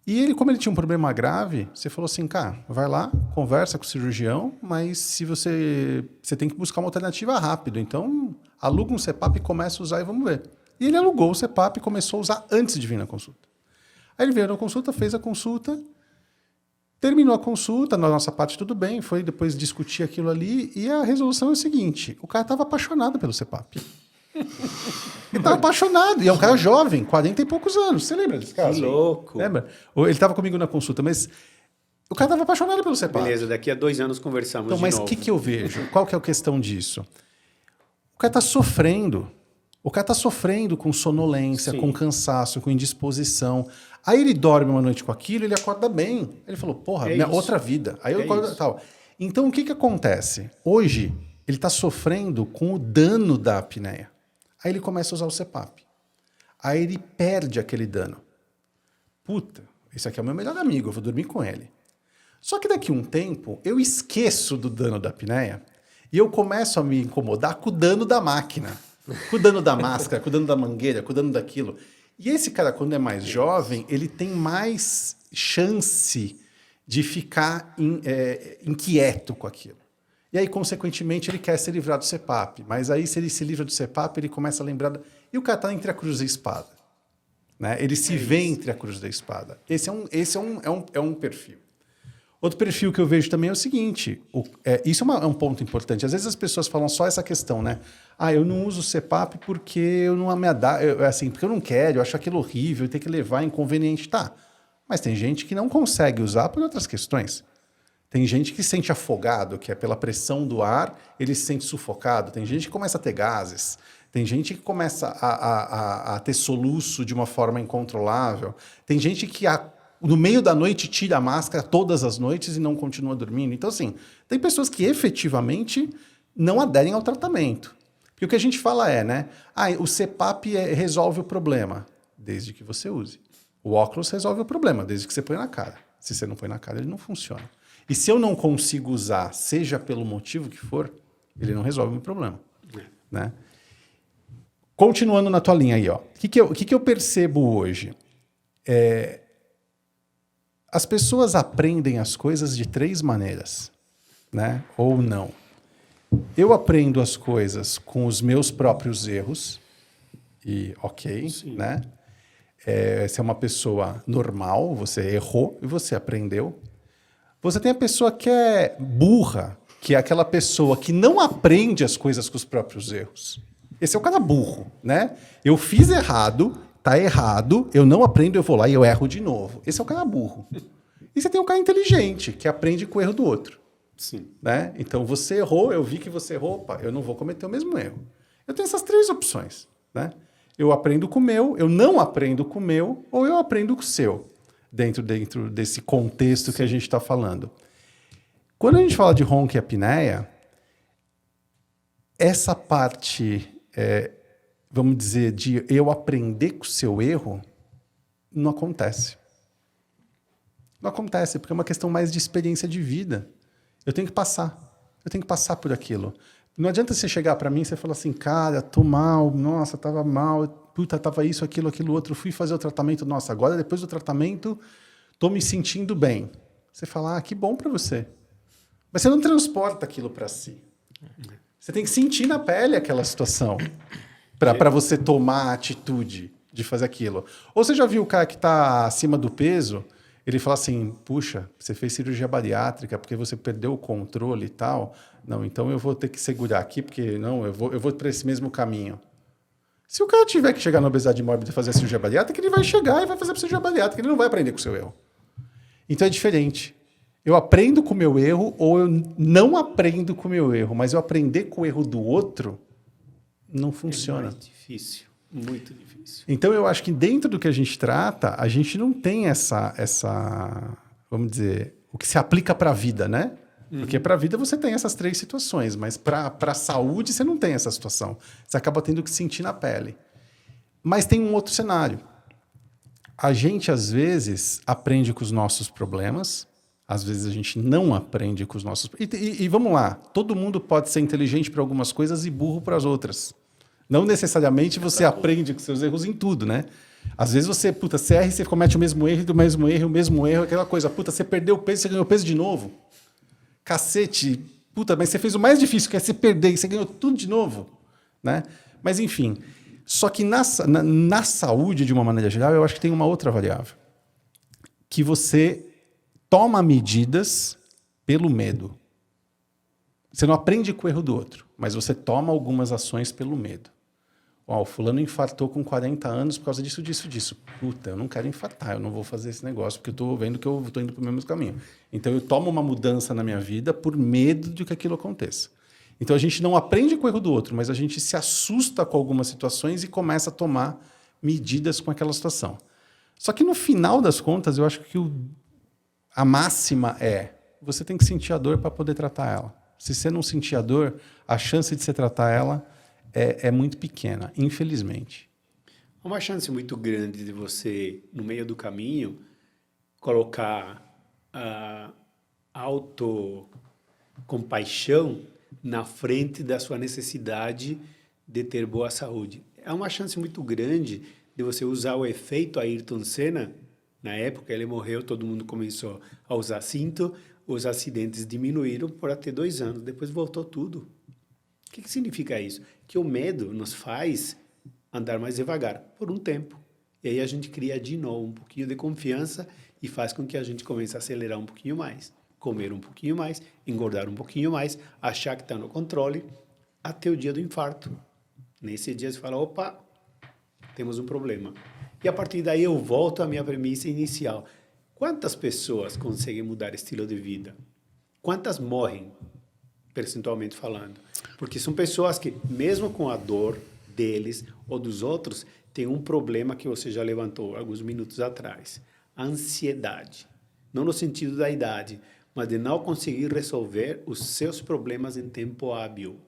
E ele, como ele tinha um problema grave, você falou assim, cara, vai lá, conversa com o cirurgião, mas se você tem que buscar uma alternativa rápido. Então, aluga um CPAP e começa a usar e vamos ver. E ele alugou o CPAP e começou a usar antes de vir na consulta. Aí ele veio na consulta, fez a consulta, terminou a consulta, na nossa parte tudo bem, foi depois discutir aquilo ali, e a resolução é o seguinte, o cara estava apaixonado pelo CPAP. Ele estava apaixonado, e é um cara jovem, 40 e poucos anos. Você lembra desse caso? Que louco. Lembra? Ele estava comigo na consulta, mas o cara estava apaixonado pelo CPAP. Beleza, daqui a 2 anos conversamos Então, de mas novo. o que eu vejo? Qual que é a questão disso? O cara está sofrendo. O cara está sofrendo com sonolência, Sim. com cansaço, com indisposição. Aí ele dorme uma noite com aquilo, ele acorda bem. Ele falou, porra, minha isso. outra vida. Aí eu acordo isso. tal. Então, o que acontece? Hoje, ele está sofrendo com o dano da apneia. Aí ele começa a usar o CPAP. Aí ele perde aquele dano. Puta, esse aqui é o meu melhor amigo, eu vou dormir com ele. Só que daqui a um tempo, eu esqueço do dano da apneia e eu começo a me incomodar com o dano da máquina. Com o dano da máscara, com o dano da mangueira, com o dano daquilo. E esse cara, quando é mais jovem, ele tem mais chance de ficar inquieto com aquilo. E aí, consequentemente, ele quer se livrar do CPAP. Mas aí, se ele se livra do CPAP, ele começa a lembrar... E o cara está entre a cruz e a espada. Né? Ele se vê entre a cruz e a espada. Esse é um perfil. Outro perfil que eu vejo também é o seguinte, isso é um ponto importante. Às vezes as pessoas falam só essa questão, né? Ah, eu não uso o CPAP porque eu não me assim, porque eu não quero, eu acho aquilo horrível, eu tenho que levar, inconveniente. Tá, mas tem gente que não consegue usar por outras questões. Tem gente que se sente afogado, que é pela pressão do ar, ele se sente sufocado. Tem gente que começa a ter gases. Tem gente que começa a ter soluço de uma forma incontrolável. Tem gente que no meio da noite tira a máscara todas as noites e não continua dormindo. Então, assim, tem pessoas que efetivamente não aderem ao tratamento. Porque o que a gente fala né? O CPAP resolve o problema, desde que você use. O óculos resolve o problema, desde que você põe na cara. Se você não põe na cara, ele não funciona. E se eu não consigo usar, seja pelo motivo que for, ele não resolve o meu problema. Né? Continuando na tua linha aí, ó. O que eu percebo hoje? As pessoas aprendem as coisas de 3 maneiras, né? Ou não. Eu aprendo as coisas com os meus próprios erros, e ok, Sim. né? Você é uma pessoa normal, você errou e você aprendeu. Você tem a pessoa que é burra, que é aquela pessoa que não aprende as coisas com os próprios erros. Esse é o cara burro, né? Eu fiz errado, tá errado, eu não aprendo, eu vou lá e eu erro de novo. Esse é o cara burro. E você tem o cara inteligente, que aprende com o erro do outro. Sim. Né? Então, você errou, eu vi que você errou, opa, eu não vou cometer o mesmo erro. Eu tenho essas 3 opções. Né? Eu aprendo com o meu, eu não aprendo com o meu, ou eu aprendo com o seu, dentro desse contexto que a gente está falando. Quando a gente fala de ronco e apneia, essa parte, vamos dizer, de eu aprender com o seu erro, não acontece. Não acontece, porque é uma questão mais de experiência de vida. Eu tenho que passar por aquilo. Não adianta você chegar para mim e você falar assim, cara, tô mal, nossa, tava mal, puta, tava isso, aquilo, outro, fui fazer o tratamento, nossa, agora depois do tratamento, tô me sentindo bem. Você fala, que bom para você. Mas você não transporta aquilo para si. Você tem que sentir na pele aquela situação para você tomar a atitude de fazer aquilo. Ou você já viu o cara que está acima do peso, ele fala assim, puxa, você fez cirurgia bariátrica porque você perdeu o controle e tal. Não, então eu vou ter que segurar aqui, porque não, eu vou para esse mesmo caminho. Se o cara tiver que chegar na obesidade mórbida e fazer a cirurgia bariátrica, ele vai chegar e vai fazer a cirurgia bariátrica, ele não vai aprender com o seu erro. Então é diferente. Eu aprendo com o meu erro ou eu não aprendo com o meu erro, mas eu aprender com o erro do outro não funciona. É muito difícil, muito difícil. Então eu acho que dentro do que a gente trata, a gente não tem essa vamos dizer, o que se aplica para a vida, né? Porque para a vida você tem essas 3 situações, mas para a saúde você não tem essa situação. Você acaba tendo que sentir na pele. Mas tem um outro cenário. A gente, às vezes, aprende com os nossos problemas, às vezes a gente não aprende com os nossos... E vamos lá, todo mundo pode ser inteligente para algumas coisas e burro para as outras. Não necessariamente você aprende com seus erros em tudo, né? Às vezes você erra e você comete o mesmo erro, aquela coisa, você perdeu o peso, você ganhou peso de novo. Cacete, mas você fez o mais difícil, que é você perder, e você ganhou tudo de novo, né? Mas enfim, só que na saúde, de uma maneira geral, eu acho que tem uma outra variável, que você toma medidas pelo medo. Você não aprende com o erro do outro, mas você toma algumas ações pelo medo. O fulano infartou com 40 anos por causa disso. Puta, eu não quero infartar, eu não vou fazer esse negócio, porque eu estou vendo que eu estou indo para o mesmo caminho. Então, eu tomo uma mudança na minha vida por medo de que aquilo aconteça. Então, a gente não aprende com o erro do outro, mas a gente se assusta com algumas situações e começa a tomar medidas com aquela situação. Só que, no final das contas, eu acho que a máxima você tem que sentir a dor para poder tratar ela. Se você não sentir a dor, a chance de você tratar ela é muito pequena, infelizmente. Uma chance muito grande de você, no meio do caminho, colocar a autocompaixão na frente da sua necessidade de ter boa saúde. É uma chance muito grande de você usar o efeito Ayrton Senna. Na época, ele morreu, todo mundo começou a usar cinto, os acidentes diminuíram por até 2 anos, depois voltou tudo. O que significa isso? Que o medo nos faz andar mais devagar por um tempo. E aí a gente cria de novo um pouquinho de confiança e faz com que a gente comece a acelerar um pouquinho mais, comer um pouquinho mais, engordar um pouquinho mais, achar que está no controle, até o dia do infarto. Nesse dia você fala, opa, temos um problema. E a partir daí eu volto à minha premissa inicial. Quantas pessoas conseguem mudar estilo de vida? Quantas morrem, percentualmente falando? Porque são pessoas que, mesmo com a dor deles ou dos outros, tem um problema que você já levantou alguns minutos atrás. A ansiedade. Não no sentido da idade, mas de não conseguir resolver os seus problemas em tempo hábil.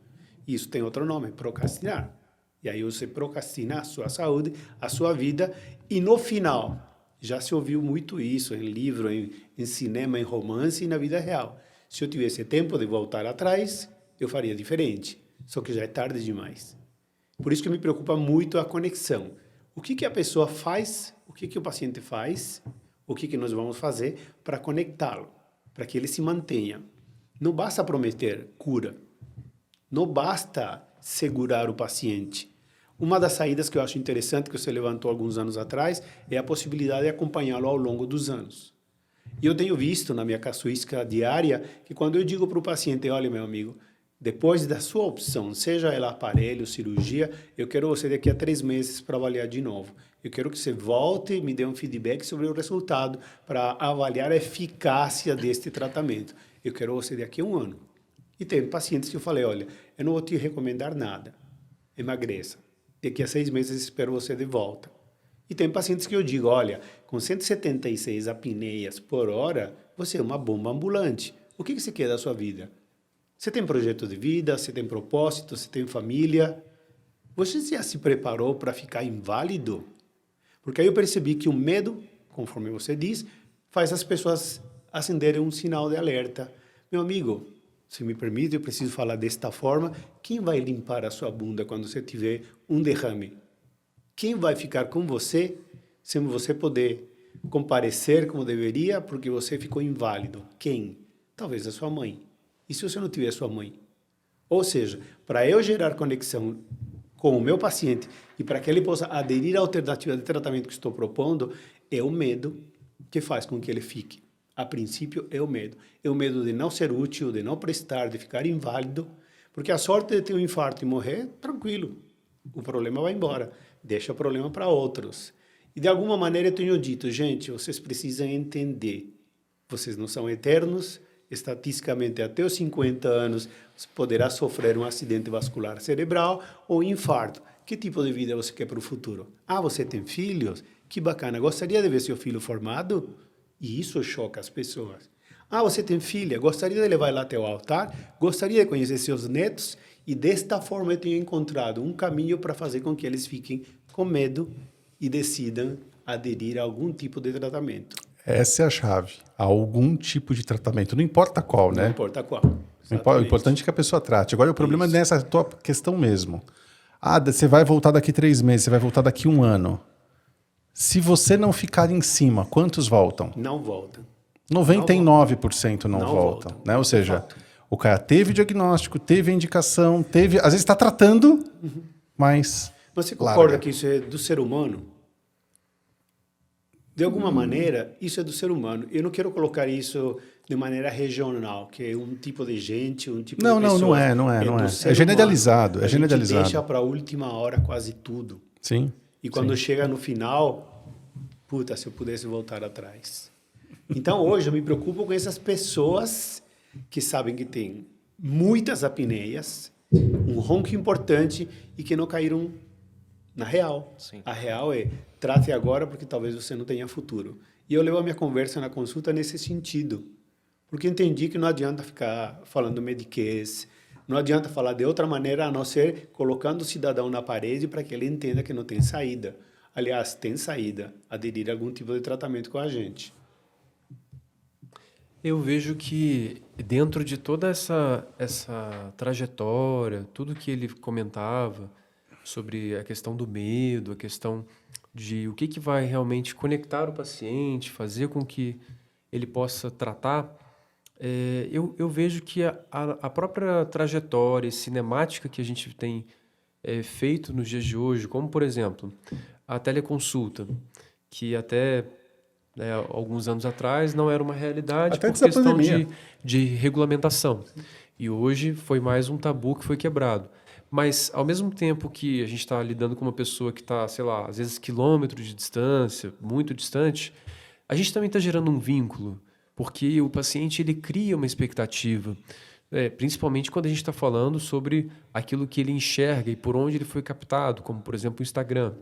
Isso tem outro nome, procrastinar. E aí você procrastina a sua saúde, a sua vida, e no final, já se ouviu muito isso em livro, em cinema, em romance e na vida real. Se eu tivesse tempo de voltar atrás, eu faria diferente. Só que já é tarde demais. Por isso que me preocupa muito a conexão. O que a pessoa faz, o que o paciente faz, o que nós vamos fazer para conectá-lo, para que ele se mantenha. Não basta prometer cura. Não basta segurar o paciente. Uma das saídas que eu acho interessante, que você levantou alguns anos atrás, é a possibilidade de acompanhá-lo ao longo dos anos. E eu tenho visto na minha casuística diária que quando eu digo para o paciente, olha, meu amigo, depois da sua opção, seja ela aparelho, cirurgia, eu quero você daqui a 3 meses para avaliar de novo. Eu quero que você volte e me dê um feedback sobre o resultado para avaliar a eficácia deste tratamento. Eu quero você daqui a 1 ano. E tem pacientes que eu falei, olha, eu não vou te recomendar nada, emagreça. Daqui a 6 meses espero você de volta. E tem pacientes que eu digo, olha, com 176 apneias por hora, você é uma bomba ambulante. O que você quer da sua vida? Você tem projeto de vida? Você tem propósito? Você tem família? Você já se preparou para ficar inválido? Porque aí eu percebi que o medo, conforme você diz, faz as pessoas acenderem um sinal de alerta. Meu amigo, se me permite, eu preciso falar desta forma. Quem vai limpar a sua bunda quando você tiver um derrame? Quem vai ficar com você sem você poder comparecer como deveria porque você ficou inválido? Quem? Talvez a sua mãe. E se você não tiver sua mãe? Ou seja, para eu gerar conexão com o meu paciente e para que ele possa aderir à alternativa de tratamento que estou propondo, é o medo que faz com que ele fique. A princípio, é o medo. É o medo de não ser útil, de não prestar, de ficar inválido, porque a sorte de ter um infarto e morrer, tranquilo. O problema vai embora. Deixa o problema para outros. E de alguma maneira eu tenho dito, gente, vocês precisam entender. Vocês não são eternos. Estatisticamente, até os 50 anos, você poderá sofrer um acidente vascular cerebral ou infarto. Que tipo de vida você quer para o futuro? Ah, você tem filhos? Que bacana. Gostaria de ver seu filho formado? E isso choca as pessoas. Ah, você tem filha? Gostaria de levar ela até o altar? Gostaria de conhecer seus netos? E desta forma eu tenho encontrado um caminho para fazer com que eles fiquem com medo e decidam aderir a algum tipo de tratamento. Essa é a chave. Algum tipo de tratamento. Não importa qual, né? Não importa qual. O importante é que a pessoa trate. Agora, o problema é nessa tua questão mesmo. Ah, você vai voltar daqui 3 meses, você vai voltar daqui 1 ano. Se você não ficar em cima, quantos voltam? Não voltam. 99% não voltam. Né? Ou seja, o cara teve diagnóstico, teve a indicação, teve... Às vezes está tratando, mas... Você concorda que isso é do ser humano? De alguma maneira, isso é do ser humano. Eu não quero colocar isso de maneira regional, que é um tipo de gente, um tipo de pessoa. Não é. É generalizado, a gente deixa para a última hora quase tudo. Sim. E quando chega no final, puta, se eu pudesse voltar atrás. Então, hoje, eu me preocupo com essas pessoas que sabem que têm muitas apneias, um ronco importante e que não caíram na real. Sim. A real é, trate agora porque talvez você não tenha futuro. E eu levo a minha conversa na consulta nesse sentido. Porque entendi que não adianta ficar falando mediquês, não adianta falar de outra maneira a não ser colocando o cidadão na parede para que ele entenda que não tem saída. Aliás, tem saída, aderir a algum tipo de tratamento com a gente. Eu vejo que dentro de toda essa trajetória, tudo que ele comentava sobre a questão do medo, a questão de o que vai realmente conectar o paciente, fazer com que ele possa tratar, eu vejo que a própria trajetória cinemática que a gente tem feito nos dias de hoje, como, por exemplo, a teleconsulta, que até alguns anos atrás não era uma realidade até por questão pandemia. de regulamentação. E hoje foi mais um tabu que foi quebrado. Mas, ao mesmo tempo que a gente está lidando com uma pessoa que está, sei lá, às vezes quilômetros de distância, muito distante, a gente também está gerando um vínculo, porque o paciente ele cria uma expectativa, principalmente quando a gente está falando sobre aquilo que ele enxerga e por onde ele foi captado, como, por exemplo, o Instagram.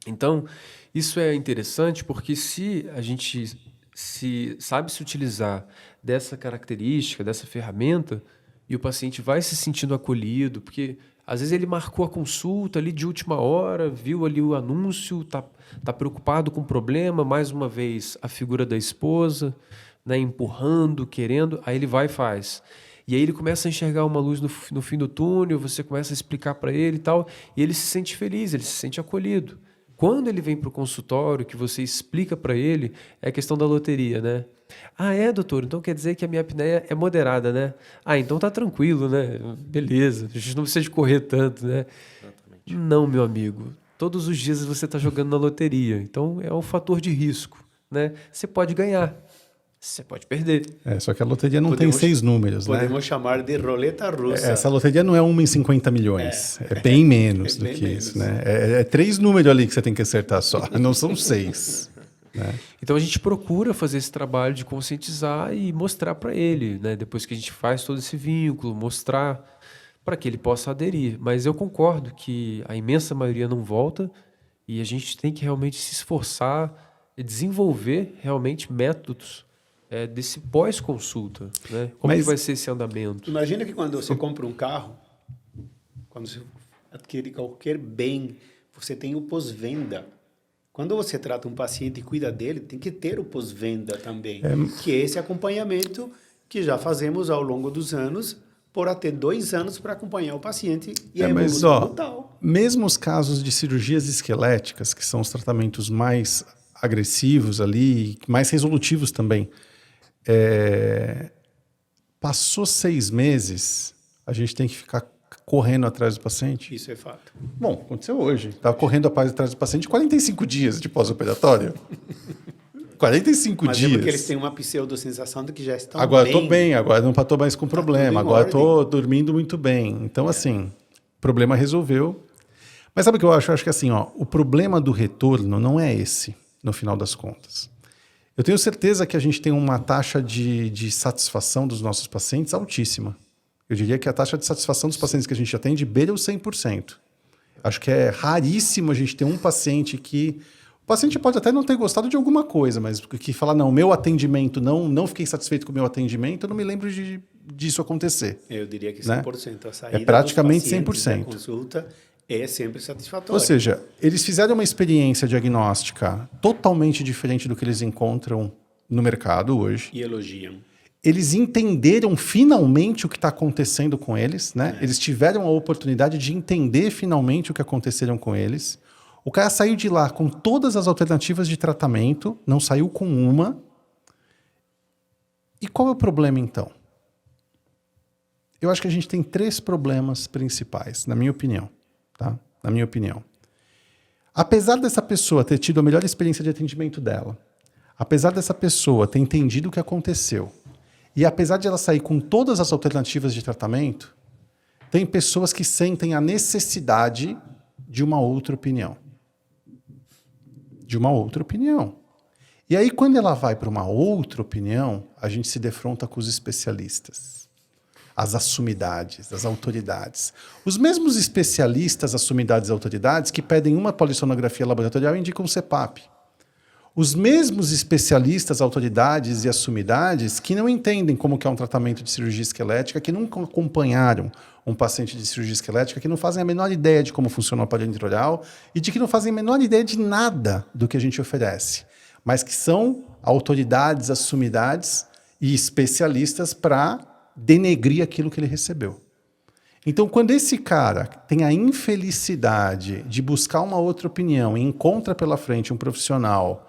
Então, isso é interessante porque se a gente sabe se utilizar dessa característica, dessa ferramenta, e o paciente vai se sentindo acolhido, porque às vezes ele marcou a consulta ali de última hora, viu ali o anúncio, tá preocupado com o problema, mais uma vez a figura da esposa, né, empurrando, querendo, aí ele vai e faz. E aí ele começa a enxergar uma luz no fim do túnel, você começa a explicar para ele e tal, e ele se sente feliz, ele se sente acolhido. Quando ele vem para o consultório, que você explica para ele, é a questão da loteria, né? Ah, doutor? Então quer dizer que a minha apneia é moderada, né? Ah, então tá tranquilo, né? Beleza, a gente não precisa de correr tanto, né? Exatamente. Não, meu amigo. Todos os dias você está jogando na loteria. Então é um fator de risco, né? Você pode ganhar, você pode perder. Só que a loteria não tem 6 números, né? Podemos chamar de roleta russa. Essa loteria não é 1 em 50 milhões. É bem menos do que isso, né? É 3 números ali que você tem que acertar só. Não são 6. Né? Então a gente procura fazer esse trabalho de conscientizar e mostrar para ele, né? Depois que a gente faz todo esse vínculo, mostrar para que ele possa aderir. Mas eu concordo que a imensa maioria não volta e a gente tem que realmente se esforçar e desenvolver realmente métodos desse pós-consulta, né? Como Mas- que vai ser esse andamento? Imagina que quando você compra um carro, quando você adquire qualquer bem, você tem o pós-venda. Quando você trata um paciente e cuida dele, tem que ter o pós-venda também, que é esse acompanhamento que já fazemos ao longo dos anos, por até 2 anos para acompanhar o paciente e a Mas, evolução ó, total. mesmo os casos de cirurgias esqueléticas, que são os tratamentos mais agressivos ali, mais resolutivos também, passou 6 meses, a gente tem que ficar correndo atrás do paciente. Isso é fato. Bom, aconteceu hoje. Estava correndo atrás do paciente 45 dias de pós-operatório. 45 Mas dias. é porque eles têm uma pseudo-sensação de que já estão Agora bem. estou bem, agora não estou mais com problema, tudo em agora estou ordem. dormindo muito bem. Então, assim, problema resolveu. Mas sabe o que eu acho? Eu acho que assim, ó, o problema do retorno não é esse, no final das contas. Eu tenho certeza que a gente tem uma taxa de satisfação dos nossos pacientes altíssima. Eu diria que a taxa de satisfação dos pacientes que a gente atende beira o 100%. Acho que é raríssimo a gente ter um paciente que... O paciente pode até não ter gostado de alguma coisa, mas que fala, não, meu atendimento, não fiquei satisfeito com o meu atendimento, eu não me lembro disso acontecer. Eu diria que Né? 100%. A saída É praticamente dos pacientes 100%. da consulta é sempre satisfatória. Ou seja, eles fizeram uma experiência diagnóstica totalmente diferente do que eles encontram no mercado hoje. E elogiam. Eles entenderam finalmente o que está acontecendo com eles, né? Eles tiveram a oportunidade de entender finalmente o que aconteceram com eles. O cara saiu de lá com todas as alternativas de tratamento, não saiu com uma. E qual é o problema, então? Eu acho que a gente tem 3 problemas principais, na minha opinião. Tá? Na minha opinião. Apesar dessa pessoa ter tido a melhor experiência de atendimento dela, apesar dessa pessoa ter entendido o que aconteceu, e apesar de ela sair com todas as alternativas de tratamento, tem pessoas que sentem a necessidade de uma outra opinião. De uma outra opinião. E aí, quando ela vai para uma outra opinião, a gente se defronta com os especialistas, as assumidades, as autoridades. Os mesmos especialistas, assumidades e autoridades que pedem uma polissonografia laboratorial e indicam um CPAP. Os mesmos especialistas, autoridades e assumidades que não entendem como que é um tratamento de cirurgia esquelética, que nunca acompanharam um paciente de cirurgia esquelética, que não fazem a menor ideia de como funciona o aparelho intraoral e de que não fazem a menor ideia de nada do que a gente oferece, mas que são autoridades, assumidades e especialistas para denegrir aquilo que ele recebeu. Então, quando esse cara tem a infelicidade de buscar uma outra opinião e encontra pela frente um profissional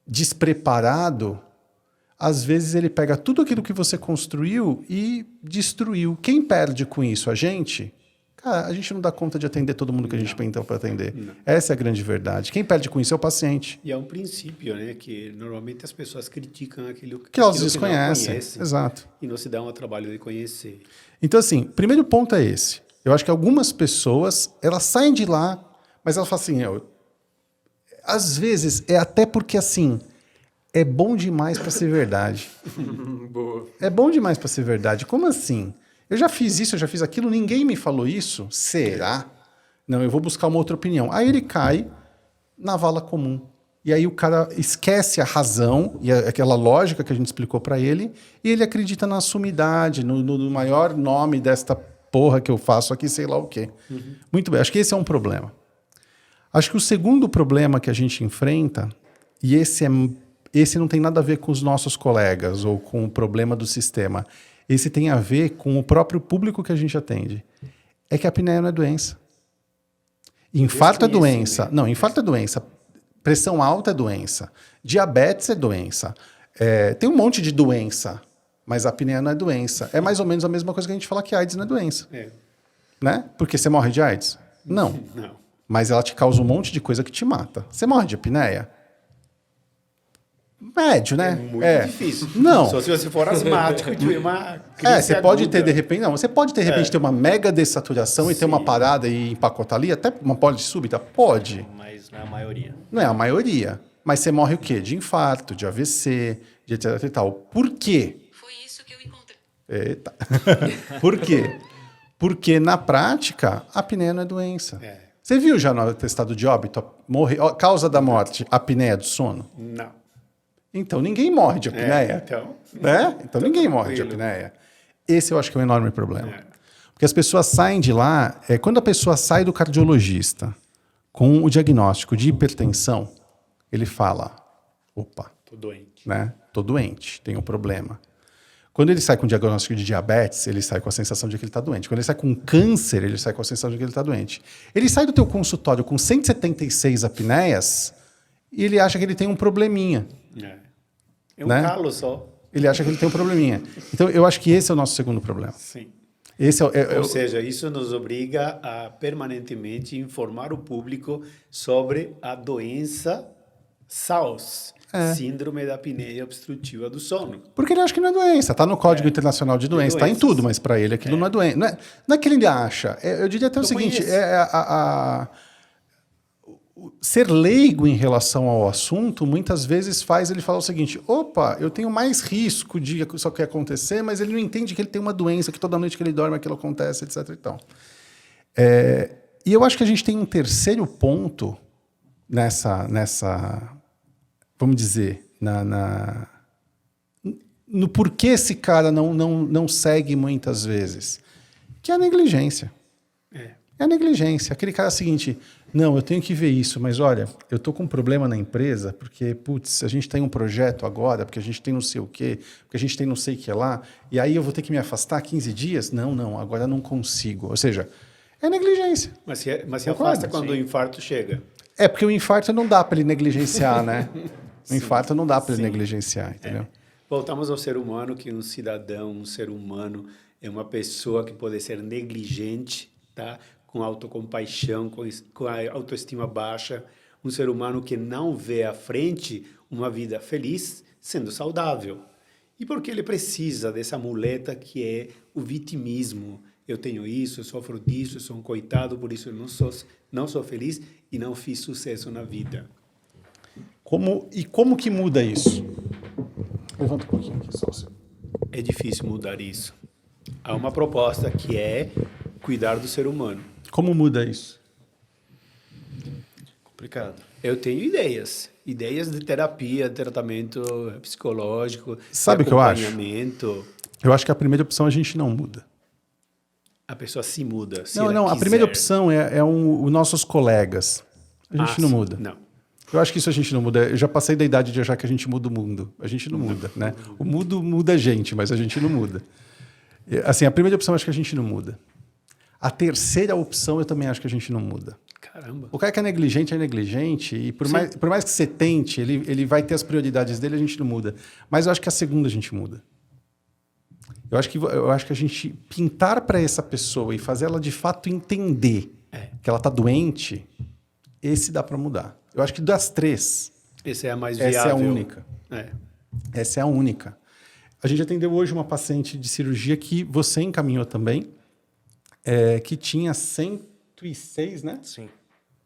despreparado, às vezes ele pega tudo aquilo que você construiu e destruiu. Quem perde com isso? A gente? Cara, a gente não dá conta de atender todo mundo que a gente pensa para atender. Não. Essa é a grande verdade. Quem perde com isso é o paciente. E é um princípio, né? Que normalmente as pessoas criticam aquilo que elas não desconhecem. Exato. E não se dá um trabalho de conhecer. Então, assim, primeiro ponto é esse. Eu acho que algumas pessoas, elas saem de lá, mas elas falam assim, às vezes é até porque, assim, é bom demais para ser verdade. Boa. É bom demais para ser verdade. Como assim? Eu já fiz isso, eu já fiz aquilo, ninguém me falou isso? Será? Não, eu vou buscar uma outra opinião. Aí ele cai na vala comum. E aí o cara esquece a razão e aquela lógica que a gente explicou para ele e ele acredita na sumidade, no maior nome desta porra que eu faço aqui, sei lá o quê. Uhum. Muito bem, acho que esse é um problema. Acho que o segundo problema que a gente enfrenta, e esse não tem nada a ver com os nossos colegas ou com o problema do sistema, esse tem a ver com o próprio público que a gente atende, é que a apneia não é doença. Infarto é doença. Não, infarto é doença. Pressão alta é doença. Diabetes é doença. Tem um monte de doença, mas a apneia não é doença. É mais ou menos a mesma coisa que a gente fala que AIDS não é doença. Né? Porque você morre de AIDS? Não. Não. Mas ela te causa um monte de coisa que te mata. Você morre de apneia? Médio, né? É muito difícil. Não. Só se você for asmático, tiver uma você pode ter, de repente, você pode, de repente, ter uma mega dessaturação e ter uma parada e empacotar ali, até uma pólice súbita? Pode. Mas não é a maioria. Não é a maioria. Mas você morre o quê? De infarto, de AVC, de etc e tal. Por quê? Foi isso que eu encontrei. Eita. Por quê? Porque, na prática, a apneia não é doença. Você viu já no atestado de óbito, causa da morte, apneia do sono? Não. Então ninguém morre de apneia. Então, Né? Então ninguém morre de tranquilo. apneia. Esse eu acho que é um enorme problema. É. Porque as pessoas saem de lá, quando a pessoa sai do cardiologista com o diagnóstico de hipertensão, ele fala, opa, Tô doente. né? Tô doente, tenho um problema. Quando ele sai com o diagnóstico de diabetes, ele sai com a sensação de que ele está doente. Quando ele sai com câncer, ele sai com a sensação de que ele está doente. Ele sai do teu consultório com 176 apneias e ele acha que ele tem um probleminha. É um Né? calo só. Ele acha que ele tem um probleminha. Então, eu acho que esse é o nosso segundo problema. Sim. Esse Ou seja, isso nos obriga a permanentemente informar o público sobre a doença SARS, Síndrome da Apneia Obstrutiva do Sono. Porque ele acha que não é doença. Está no Código Internacional de Doença, está em doenças. tudo, mas para ele aquilo não é doença. Não é que ele acha. Eu diria até o seguinte: conheço. ser leigo em relação ao assunto muitas vezes faz ele falar o seguinte: opa, eu tenho mais risco de isso aqui acontecer, mas ele não entende que ele tem uma doença, que toda noite que ele dorme aquilo acontece, etc. E tal. E eu acho que a gente tem um terceiro ponto nessa vamos dizer, no porquê esse cara não segue muitas vezes, que é a negligência. É a negligência. Aquele cara é o seguinte: não, eu tenho que ver isso, mas olha, eu estou com um problema na empresa, porque, putz, a gente tem um projeto agora, porque a gente tem não sei o quê, porque a gente tem não sei o que lá, e aí eu vou ter que me afastar 15 dias? Não, agora eu não consigo. Ou seja, é negligência. Mas se Concordo, afasta quando o infarto chega. É porque o infarto não dá para ele negligenciar, né? O infarto não dá para ele negligenciar, entendeu? Voltamos ao ser humano, que um cidadão, um ser humano, é uma pessoa que pode ser negligente, tá? Com autocompaixão, com a autoestima baixa, um ser humano que não vê à frente uma vida feliz sendo saudável. E porque ele precisa dessa muleta que é o vitimismo. Eu tenho isso, eu sofro disso, eu sou um coitado, por isso eu não sou feliz e não fiz sucesso na vida. Como que muda isso? Levanta um pouquinho aqui, só. É difícil mudar isso. Há uma proposta que é cuidar do ser humano. Como muda isso? Complicado. Eu tenho ideias de terapia, tratamento psicológico, Sabe o de que eu acho? acompanhamento. Eu acho que a primeira opção a gente não muda. A pessoa se muda. Se Não, ela a quiser. primeira opção é os nossos colegas. A gente não sim. muda. Não. Eu acho que isso a gente não muda. Eu já passei da idade de achar que a gente muda o mundo. A gente não muda, né? O mundo muda a gente, mas a gente não muda. Assim, a primeira opção eu acho que a gente não muda. A terceira opção eu também acho que a gente não muda. Caramba. O cara que é negligente, e por mais que você tente, ele vai ter as prioridades dele, a gente não muda. Mas eu acho que a segunda a gente muda. Eu acho que a gente pintar para essa pessoa e fazer ela de fato entender que ela está doente, esse dá para mudar. Eu acho que das três, Essa é a mais viável. essa é a única. É. Essa é a única. A gente atendeu hoje uma paciente de cirurgia que você encaminhou também, que tinha 106, né? Sim.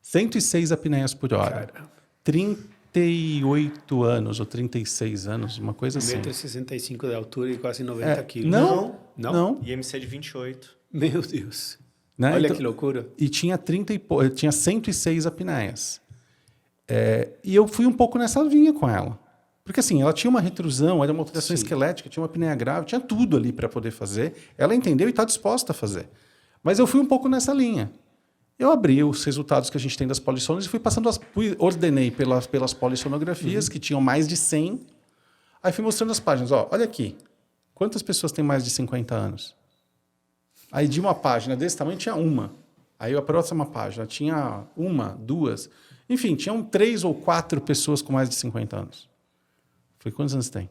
106 apneias por hora. Caramba. 38 anos ou 36 anos, uma coisa assim. 1,65 m de altura e quase 90 quilos. Não. IMC de 28. Meu Deus. Né? Olha Então, que loucura. e tinha 106 apneias. E eu fui um pouco nessa linha com ela. Porque assim, ela tinha uma retrusão, era uma alteração esquelética, tinha uma apneia grave, tinha tudo ali para poder fazer. Ela entendeu e está disposta a fazer. Mas eu fui um pouco nessa linha. Eu abri os resultados que a gente tem das polissonas e fui passando ordenei pelas polissonografias, que tinham mais de 100. Aí fui mostrando as páginas. Olha aqui. Quantas pessoas têm mais de 50 anos? Aí de uma página desse tamanho tinha uma. Aí a próxima página tinha uma, duas. Enfim, tinham 3 ou 4 pessoas com mais de 50 anos. Falei, quantos anos tem?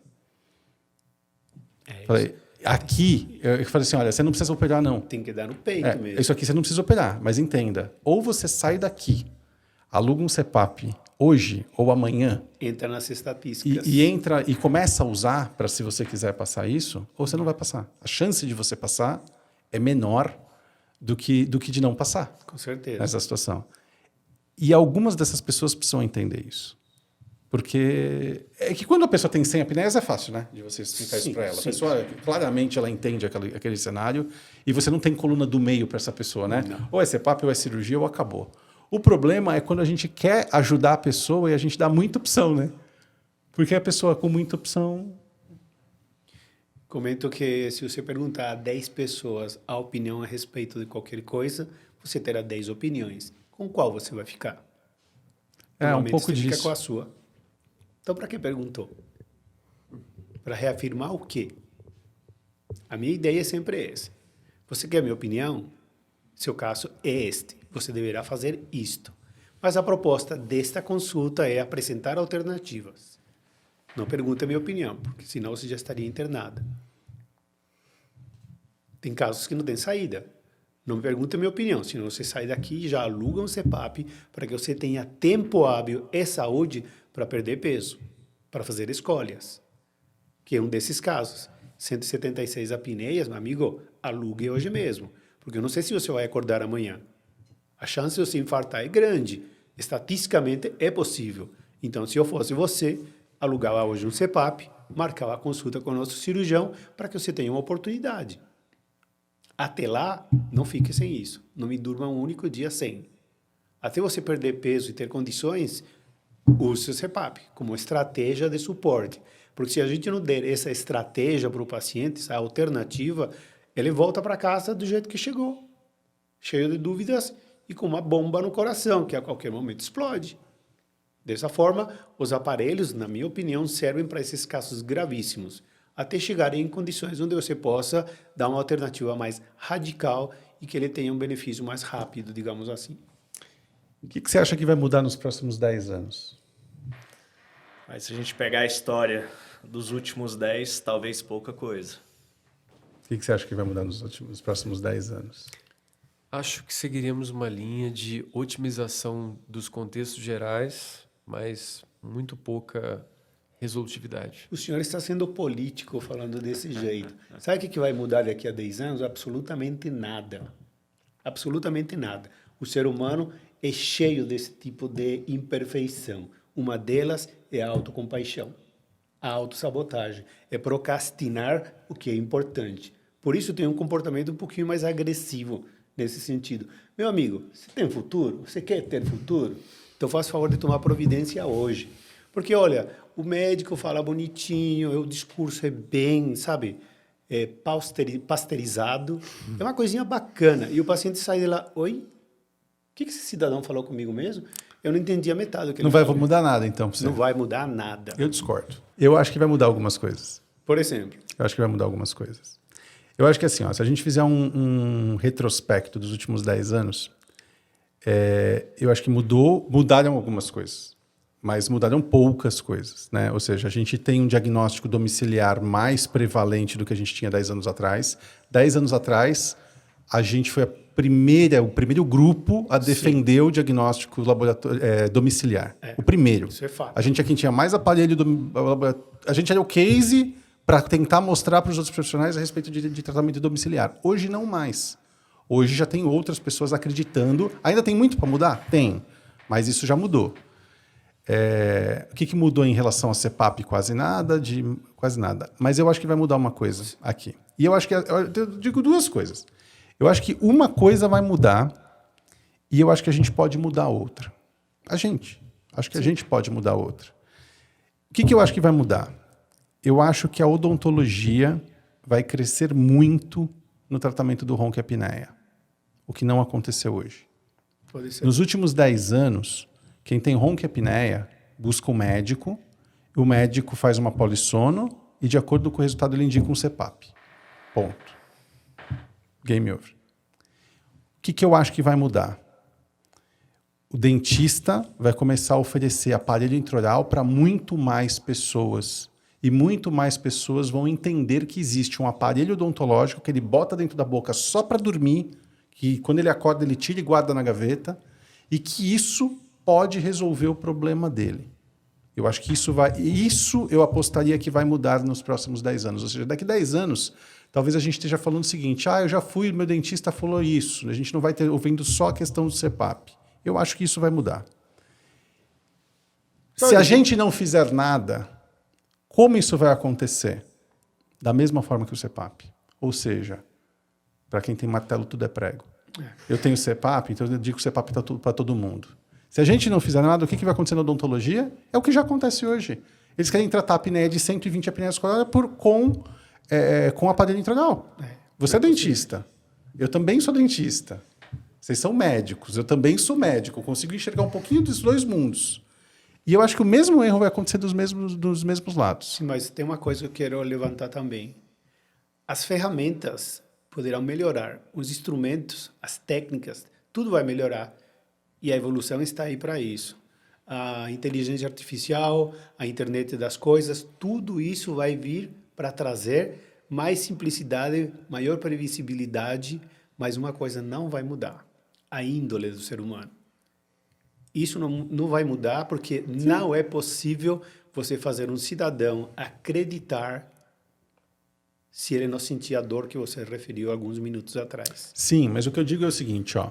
Falei, aqui, eu falei assim, olha, você não precisa operar, não. Tem que dar no peito mesmo. Isso aqui você não precisa operar, mas entenda. Ou você sai daqui, aluga um CPAP hoje ou amanhã Entra nas estatísticas. e entra e começa a usar para se você quiser passar isso, ou você não vai passar. A chance de você passar é menor do que de não passar Com certeza. nessa situação. E algumas dessas pessoas precisam entender isso. Porque é que quando a pessoa tem 100 apneias é fácil, né? De você explicar isso para ela. A pessoa, claramente, ela entende aquele cenário e você não tem coluna do meio para essa pessoa, né? Não. Ou é CPAP, ou é cirurgia, ou acabou. O problema é quando a gente quer ajudar a pessoa e a gente dá muita opção, né? Porque a pessoa com muita opção... Comento que se você perguntar a 10 pessoas a opinião a respeito de qualquer coisa, você terá 10 opiniões. Com qual você vai ficar? É, um Normalmente pouco você disso. fica com a sua. Então, para que perguntou? Para reafirmar o quê? A minha ideia é sempre essa. Você quer a minha opinião? Seu caso é este. Você deverá fazer isto. Mas a proposta desta consulta é apresentar alternativas. Não pergunte a minha opinião, porque senão você já estaria internada. Tem casos que não tem saída. Não me pergunte a minha opinião, senão você sai daqui e já aluga um CPAP para que você tenha tempo hábil e saúde para perder peso, para fazer escolhas. Que é um desses casos. 176 apneias, meu amigo, alugue hoje mesmo. Porque eu não sei se você vai acordar amanhã. A chance de você infartar é grande. Estatisticamente é possível. Então, se eu fosse você, alugava hoje um CPAP, marcava a consulta com o nosso cirurgião para que você tenha uma oportunidade. Até lá, não fique sem isso. Não me durma um único dia sem. Até você perder peso e ter condições, use o CPAP como estratégia de suporte. Porque se a gente não der essa estratégia para o paciente, essa alternativa, ele volta para casa do jeito que chegou. Cheio de dúvidas e com uma bomba no coração, que a qualquer momento explode. Dessa forma, os aparelhos, na minha opinião, servem para esses casos gravíssimos, até chegarem em condições onde você possa dar uma alternativa mais radical e que ele tenha um benefício mais rápido, digamos assim. O que você acha que vai mudar nos próximos 10 anos? Mas se a gente pegar a história dos últimos 10, talvez pouca coisa. O que você acha que vai mudar nos próximos 10 anos? Acho que seguiríamos uma linha de otimização dos contextos gerais, mas muito pouca resolutividade. O senhor está sendo político falando desse jeito. Sabe o que vai mudar daqui a 10 anos? Absolutamente nada. Absolutamente nada. O ser humano é cheio desse tipo de imperfeição. Uma delas é a autocompaixão, a autossabotagem. É procrastinar o que é importante. Por isso tem um comportamento um pouquinho mais agressivo nesse sentido. Meu amigo, você tem futuro? Você quer ter futuro? Então faça o favor de tomar providência hoje. Porque, olha, o médico fala bonitinho, o discurso é bem, sabe, pasteurizado. É uma coisinha bacana. E o paciente sai de lá, oi? O que esse cidadão falou comigo mesmo? Eu não entendi a metade do que ele Não vai falou. mudar nada, então, pra você? Não vai mudar nada. Eu discordo. Eu acho que vai mudar algumas coisas. Por exemplo, Eu acho que vai mudar algumas coisas. Eu acho que assim, ó, se a gente fizer um retrospecto dos últimos 10 anos, eu acho que mudaram algumas coisas, mas mudaram poucas coisas, né? Ou seja, a gente tem um diagnóstico domiciliar mais prevalente do que a gente tinha 10 anos atrás. 10 anos atrás, a gente foi o primeiro grupo a defender o diagnóstico domiciliar. O primeiro. isso é fato. A gente é quem tinha mais aparelho, a gente era o case para tentar mostrar para os outros profissionais a respeito de tratamento domiciliar. Hoje não mais. Hoje já tem outras pessoas acreditando. Ainda tem muito para mudar? Tem. Mas isso já mudou. O que mudou em relação a CPAP? Quase nada. Quase nada. Mas eu acho que vai mudar uma coisa aqui. E eu acho que... Eu digo duas coisas. Eu acho que uma coisa vai mudar e eu acho que a gente pode mudar outra. Acho que a gente pode mudar outra. O que eu acho que vai mudar? Eu acho que a odontologia vai crescer muito no tratamento do ronco e apneia, o que não aconteceu hoje. Pode ser. Nos últimos 10 anos, quem tem ronco e apneia busca um médico, o médico faz uma polissono e, de acordo com o resultado, ele indica um CPAP. Ponto. Game over. O que eu acho que vai mudar? O dentista vai começar a oferecer aparelho intraoral para muito mais pessoas. E muito mais pessoas vão entender que existe um aparelho odontológico que ele bota dentro da boca só para dormir, que quando ele acorda ele tira e guarda na gaveta, e que isso pode resolver o problema dele. Eu acho que isso eu apostaria que vai mudar nos próximos 10 anos. Ou seja, daqui a 10 anos, talvez a gente esteja falando o seguinte, eu já fui, meu dentista falou isso, a gente não vai ter ouvindo só a questão do CPAP. Eu acho que isso vai mudar. Se a gente não fizer nada, como isso vai acontecer? Da mesma forma que o CPAP. Ou seja, para quem tem martelo, tudo é prego. Eu tenho CPAP, então eu digo que o CPAP está para todo mundo. Se a gente não fizer nada, o que vai acontecer na odontologia? É o que já acontece hoje. Eles querem tratar a apneia de 120 apneias por hora com aparelho intraoral. Você é dentista. Eu também sou dentista. Vocês são médicos. Eu também sou médico. Eu consigo enxergar um pouquinho dos dois mundos. E eu acho que o mesmo erro vai acontecer dos mesmos lados. Sim, mas tem uma coisa que eu quero levantar também. As ferramentas poderão melhorar, os instrumentos, as técnicas, tudo vai melhorar. E a evolução está aí para isso. A inteligência artificial, a internet das coisas, tudo isso vai vir para trazer mais simplicidade, maior previsibilidade, mas uma coisa não vai mudar: a índole do ser humano. Isso não vai mudar porque não é possível você fazer um cidadão acreditar se ele não sentir a dor que você referiu alguns minutos atrás. Sim, mas o que eu digo é o seguinte, ó.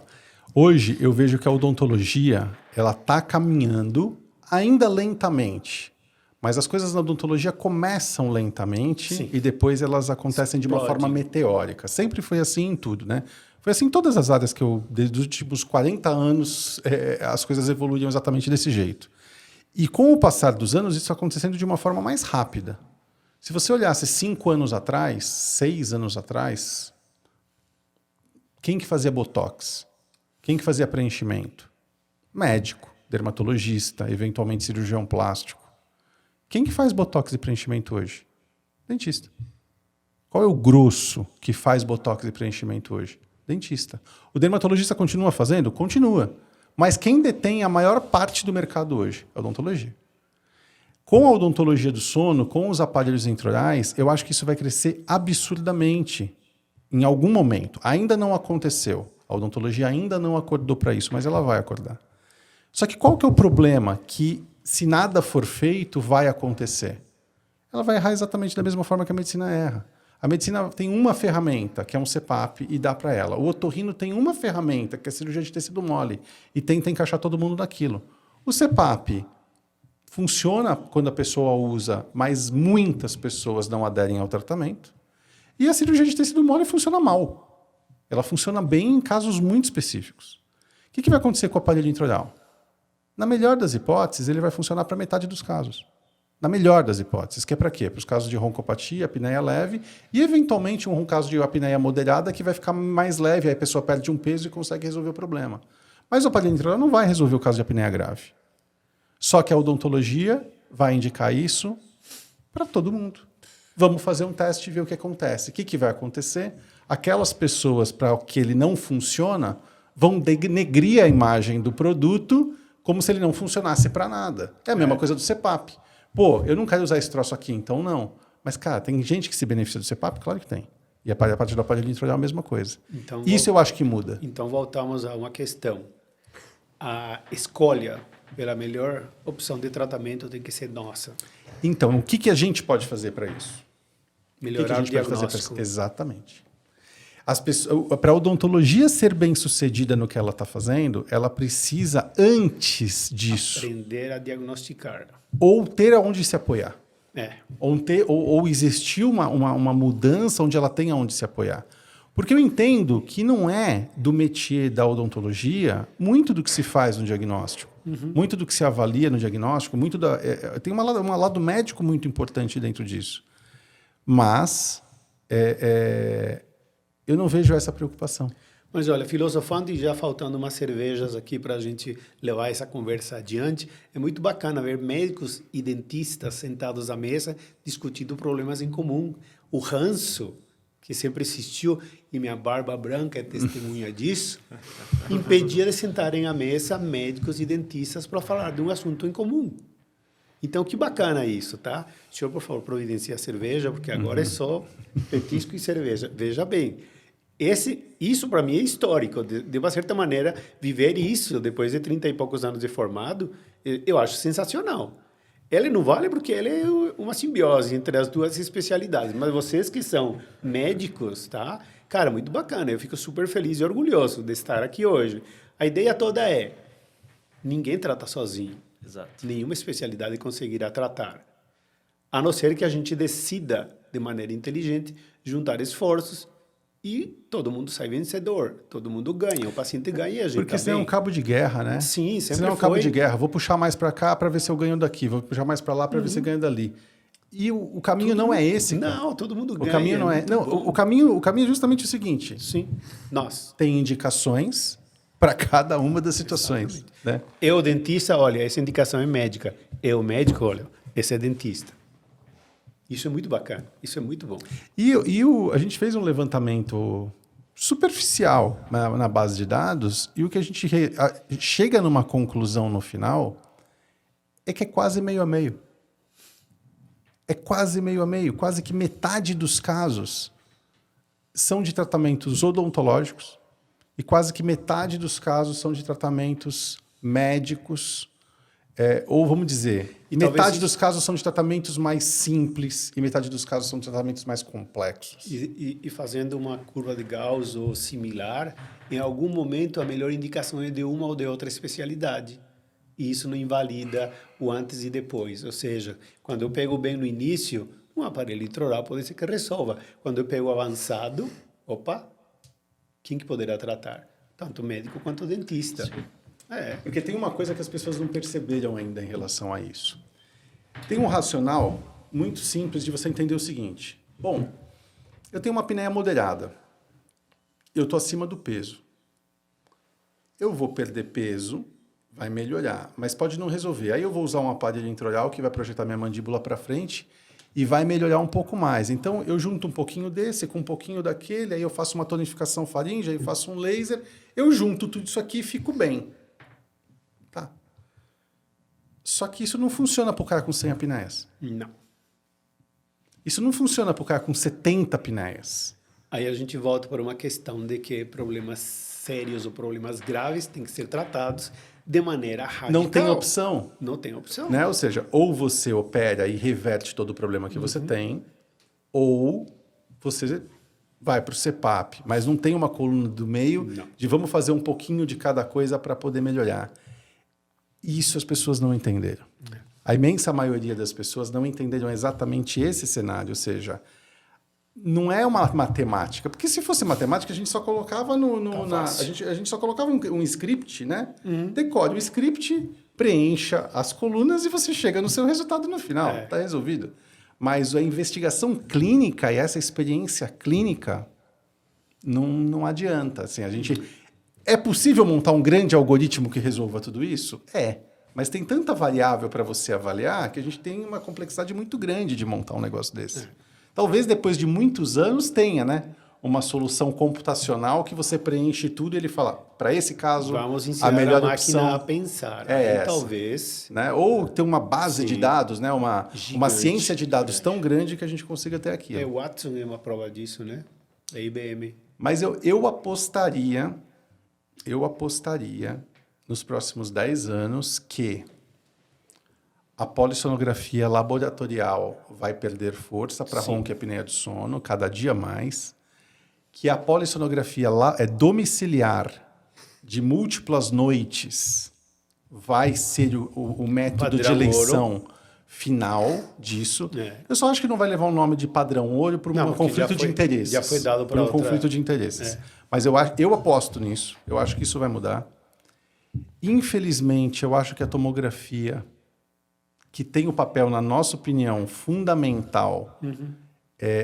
Hoje eu vejo que a odontologia ela está caminhando ainda lentamente, mas as coisas na odontologia começam lentamente. Sim. E depois elas acontecem de uma forma meteórica. Sempre foi assim em tudo, né? Foi assim em todas as áreas que desde os últimos 40 anos, as coisas evoluíam exatamente desse jeito. E com o passar dos anos, isso acontecendo de uma forma mais rápida. Se você olhasse 5 anos atrás, 6 anos atrás, quem que fazia botox? Quem que fazia preenchimento? Médico, dermatologista, eventualmente cirurgião plástico. Quem que faz botox e preenchimento hoje? Dentista. Qual é o grosso que faz botox e preenchimento hoje? Dentista. O dermatologista continua fazendo? Continua. Mas quem detém a maior parte do mercado hoje? É a odontologia. Com a odontologia do sono, com os aparelhos intraorais, eu acho que isso vai crescer absurdamente em algum momento. Ainda não aconteceu. A odontologia ainda não acordou para isso, mas ela vai acordar. Só que qual que é o problema? Que se nada for feito, vai acontecer. Ela vai errar exatamente da mesma forma que a medicina erra. A medicina tem uma ferramenta, que é um CPAP, e dá para ela. O otorrino tem uma ferramenta, que é a cirurgia de tecido mole, e tenta encaixar todo mundo naquilo. O CPAP funciona quando a pessoa usa, mas muitas pessoas não aderem ao tratamento. E a cirurgia de tecido mole funciona mal. Ela funciona bem em casos muito específicos. O que vai acontecer com o aparelho intraoral? Na melhor das hipóteses, ele vai funcionar para metade dos casos. Na melhor das hipóteses, que é para quê? Para os casos de roncopatia, apneia leve e, eventualmente, um caso de apneia moderada que vai ficar mais leve, aí a pessoa perde um peso e consegue resolver o problema. Mas o aparelho intraoral não vai resolver o caso de apneia grave. Só que a odontologia vai indicar isso para todo mundo. Vamos fazer um teste e ver o que acontece. O que vai acontecer? Aquelas pessoas para que ele não funciona vão denegrir a imagem do produto como se ele não funcionasse para nada. É a mesma coisa do CPAP. Pô, eu não quero usar esse troço aqui, então não. Mas, cara, tem gente que se beneficia do CPAP? Claro que tem. E a partir do aparelho intraoral é a mesma coisa. Então, isso eu acho que muda. Então, voltamos a uma questão. A escolha pela melhor opção de tratamento tem que ser nossa. Então, o que a gente pode fazer para isso? Melhorar o diagnóstico. Exatamente. Para a odontologia ser bem-sucedida no que ela está fazendo, ela precisa, antes disso... aprender a diagnosticar. Ou ter aonde se apoiar. É. Ou existir uma mudança onde ela tem aonde se apoiar. Porque eu entendo que não é do métier da odontologia muito do que se faz no diagnóstico, muito do que se avalia no diagnóstico, tem um lado médico muito importante dentro disso. Mas eu não vejo essa preocupação. Mas olha, filosofando e já faltando umas cervejas aqui para a gente levar essa conversa adiante, é muito bacana ver médicos e dentistas sentados à mesa discutindo problemas em comum. O ranço, que sempre existiu, e minha barba branca é testemunha disso, impedia de sentarem à mesa médicos e dentistas para falar de um assunto em comum. Então, que bacana isso, tá? O senhor, por favor, providencie a cerveja, porque agora é só petisco e cerveja. Veja bem, isso para mim é histórico. De uma certa maneira, viver isso depois de 30 e poucos anos de formado, eu acho sensacional. Ele não vale porque ele é uma simbiose entre as duas especialidades. Mas vocês que são médicos, tá? Cara, muito bacana. Eu fico super feliz e orgulhoso de estar aqui hoje. A ideia toda é: ninguém trata sozinho. Exato. Nenhuma especialidade conseguirá tratar. A não ser que a gente decida, de maneira inteligente, juntar esforços e todo mundo sai vencedor, todo mundo ganha, o paciente ganha e a gente Porque senão é um cabo de guerra, né? Sim, sempre senão é um cabo foi. de guerra. Vou puxar mais para cá para ver se eu ganho daqui. Vou puxar mais para lá para ver se eu ganho dali. E o caminho não é esse, cara. Não, todo mundo O ganha. caminho não é... muito Não, bom. o caminho é justamente o seguinte. Sim, nós. Tem indicações para cada uma das situações, né? Eu, dentista, olha, essa indicação é médica. Eu, médico, olha, esse é dentista. Isso é muito bacana, isso é muito bom. A gente fez um levantamento superficial na base de dados e o que a gente chega numa conclusão no final é que é quase meio a meio. É quase meio a meio. Quase que metade dos casos são de tratamentos odontológicos e quase que metade dos casos são de tratamentos médicos. Ou vamos dizer, E metade talvez dos casos são de tratamentos mais simples e metade dos casos são de tratamentos mais complexos. E fazendo uma curva de Gauss ou similar, em algum momento a melhor indicação é de uma ou de outra especialidade. E isso não invalida o antes e depois. Ou seja, quando eu pego bem no início, um aparelho intraoral pode ser que resolva. Quando eu pego avançado, opa, quem que poderá tratar? Tanto o médico quanto o dentista. Porque tem uma coisa que as pessoas não perceberam ainda em relação a isso. Tem um racional muito simples de você entender o seguinte. Bom, eu tenho uma apneia moderada. Eu estou acima do peso. Eu vou perder peso, vai melhorar, mas pode não resolver. Aí eu vou usar um aparelho intraoral que vai projetar minha mandíbula para frente e vai melhorar um pouco mais. Então, eu junto um pouquinho desse com um pouquinho daquele, aí eu faço uma tonificação faríngea, aí eu faço um laser, eu junto tudo isso aqui e fico bem. Tá. Só que isso não funciona para o cara com 100 apneias. Não. Isso não funciona para o cara com 70 apneias. Aí a gente volta para uma questão de que problemas sérios ou problemas graves têm que ser tratados de maneira radical. Não tem opção. Não tem opção. Né? Ou seja, ou você opera e reverte todo o problema que você tem, ou você vai para o CPAP. Mas não tem uma coluna do meio de vamos fazer um pouquinho de cada coisa para poder melhorar. Isso as pessoas não entenderam. A imensa maioria das pessoas não entenderam exatamente esse cenário, ou seja, não é uma matemática, porque se fosse matemática a gente só colocava a gente só colocava um script, né? Decore o script, preencha as colunas e você chega no seu resultado no final, está resolvido. Mas a investigação clínica e essa experiência clínica não adianta, assim, é possível montar um grande algoritmo que resolva tudo isso? Mas tem tanta variável para você avaliar que a gente tem uma complexidade muito grande de montar um negócio desse. Talvez depois de muitos anos tenha, né, uma solução computacional que você preenche tudo e ele fala, para esse caso, vamos ensinar a melhor a máquina opção a pensar. é essa. Talvez. Né? Ou ter uma base de dados, né, uma ciência de dados tão grande que a gente consiga ter aqui. O Watson é uma prova disso, né? A IBM. Mas eu apostaria nos próximos 10 anos que a polissonografia laboratorial vai perder força para ronquiapneia do sono, cada dia mais, que a polissonografia domiciliar de múltiplas noites vai ser o método de eleição final disso. Eu só acho que não vai levar o nome de padrão ouro por um conflito de interesses. Já foi dado para outra... conflito de interesses. Mas eu aposto nisso. Eu acho que isso vai mudar. Infelizmente, eu acho que a tomografia, que tem o papel, na nossa opinião, fundamental,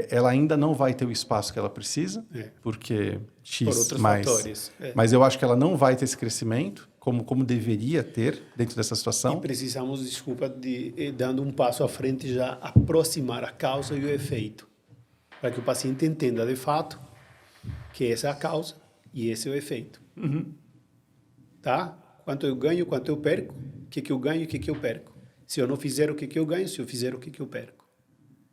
ela ainda não vai ter o espaço que ela precisa, porque X por outros mais. fatores. Mas eu acho que ela não vai ter esse crescimento, como deveria ter dentro dessa situação. E precisamos, dando um passo à frente, já aproximar a causa e o efeito, para que o paciente entenda de fato que essa é a causa e esse é o efeito. Tá? Quanto eu ganho, quanto eu perco, o que eu ganho e o que eu perco. Se eu não fizer, o que eu ganho, se eu fizer, o que eu perco.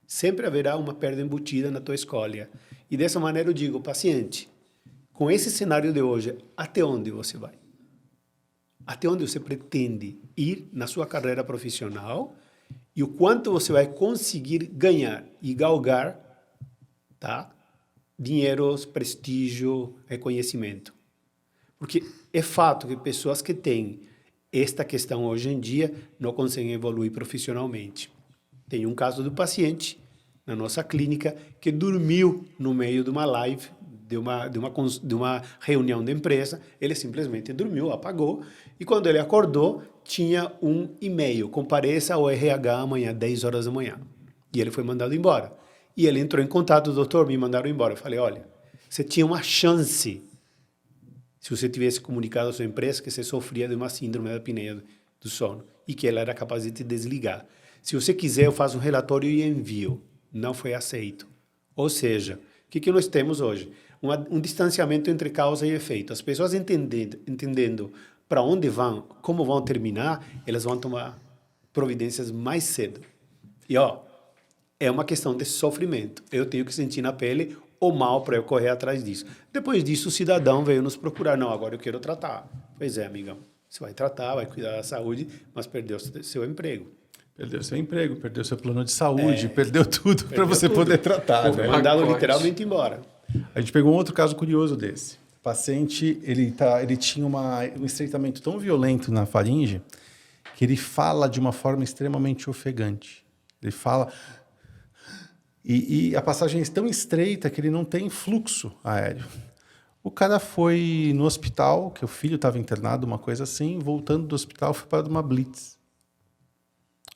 Sempre haverá uma perda embutida na tua escolha. E dessa maneira eu digo, paciente, com esse cenário de hoje, até onde você vai? Até onde você pretende ir na sua carreira profissional e o quanto você vai conseguir ganhar e galgar, tá? Dinheiro, prestígio, reconhecimento. Porque é fato que pessoas que têm esta questão hoje em dia não conseguem evoluir profissionalmente. Tem um caso do paciente na nossa clínica que dormiu no meio de uma live de uma reunião da empresa, ele simplesmente dormiu, apagou, e quando ele acordou, tinha um e-mail, compareça ao RH amanhã, 10 horas da manhã. E ele foi mandado embora. E ele entrou em contato, doutor, me mandaram embora. Eu falei, olha, você tinha uma chance, se você tivesse comunicado à sua empresa que você sofria de uma síndrome da apneia do sono e que ela era capaz de te desligar. Se você quiser, eu faço um relatório e envio. Não foi aceito. Ou seja, o que nós temos hoje? Um distanciamento entre causa e efeito. As pessoas entendendo para onde vão, como vão terminar, elas vão tomar providências mais cedo. E, é uma questão de sofrimento. Eu tenho que sentir na pele o mal para eu correr atrás disso. Depois disso, o cidadão veio nos procurar. Não, agora eu quero tratar. Pois é, amigão. Você vai tratar, vai cuidar da saúde, mas perdeu seu emprego. Perdeu seu emprego, perdeu seu plano de saúde, perdeu tudo para você tudo. poder tratar. Foi Né? mandado literalmente embora. A gente pegou um outro caso curioso desse. O paciente, ele tinha um estreitamento tão violento na faringe que ele fala de uma forma extremamente ofegante. Ele fala... E a passagem é tão estreita que ele não tem fluxo aéreo. O cara foi no hospital, que o filho estava internado, uma coisa assim, voltando do hospital, foi para uma blitz.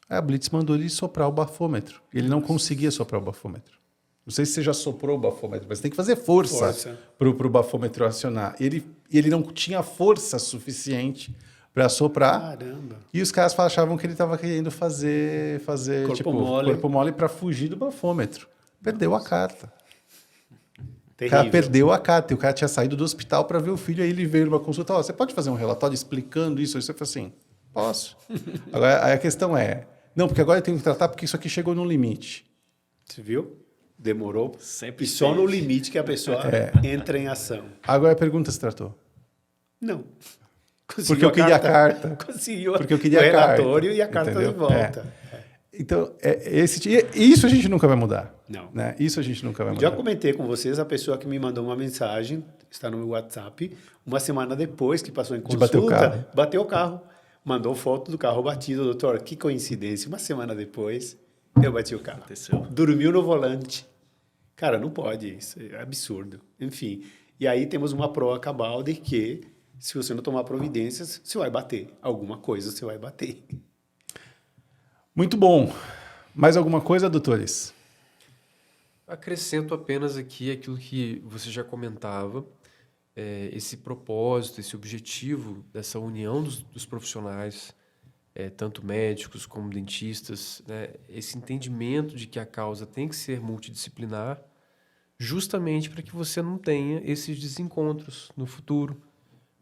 Aí a blitz mandou ele soprar o bafômetro. Ele não conseguia soprar o bafômetro. Não sei se você já soprou o bafômetro, mas tem que fazer força para o bafômetro acionar. E ele não tinha força suficiente para soprar. Caramba. E os caras achavam que ele estava querendo fazer corpo mole para fugir do bafômetro. Perdeu a carta. Terrível. O cara perdeu a carta. E o cara tinha saído do hospital para ver o filho. Aí ele veio numa consulta. Você pode fazer um relatório explicando isso? Aí você falou assim, posso. Agora, aí a questão é... Não, porque agora eu tenho que tratar porque isso aqui chegou no limite. Você viu? Demorou. Sempre e só teve. no limite que a pessoa entra em ação. Agora a pergunta se tratou. Não. Porque eu queria a carta. Conseguiu Porque eu queria o a carta. relatório e a carta Entendeu? de volta. Então, isso a gente nunca vai mudar. Não. Né? Isso a gente nunca vai Já mudar. comentei com vocês, a pessoa que me mandou uma mensagem, está no meu WhatsApp, uma semana depois que passou em consulta, bateu o carro. Mandou foto do carro batido, doutor. Que coincidência. Uma semana depois, eu bati o carro. Aconteceu. Dormiu no volante. Cara, não pode. Isso é absurdo. Enfim. E aí temos uma prova cabal de que, se você não tomar providências, você vai bater. Alguma coisa você vai bater. Muito bom. Mais alguma coisa, doutores? Acrescento apenas aqui aquilo que você já comentava, esse propósito, esse objetivo dessa união dos profissionais, tanto médicos como dentistas, né? Esse entendimento de que a causa tem que ser multidisciplinar, justamente para que você não tenha esses desencontros no futuro,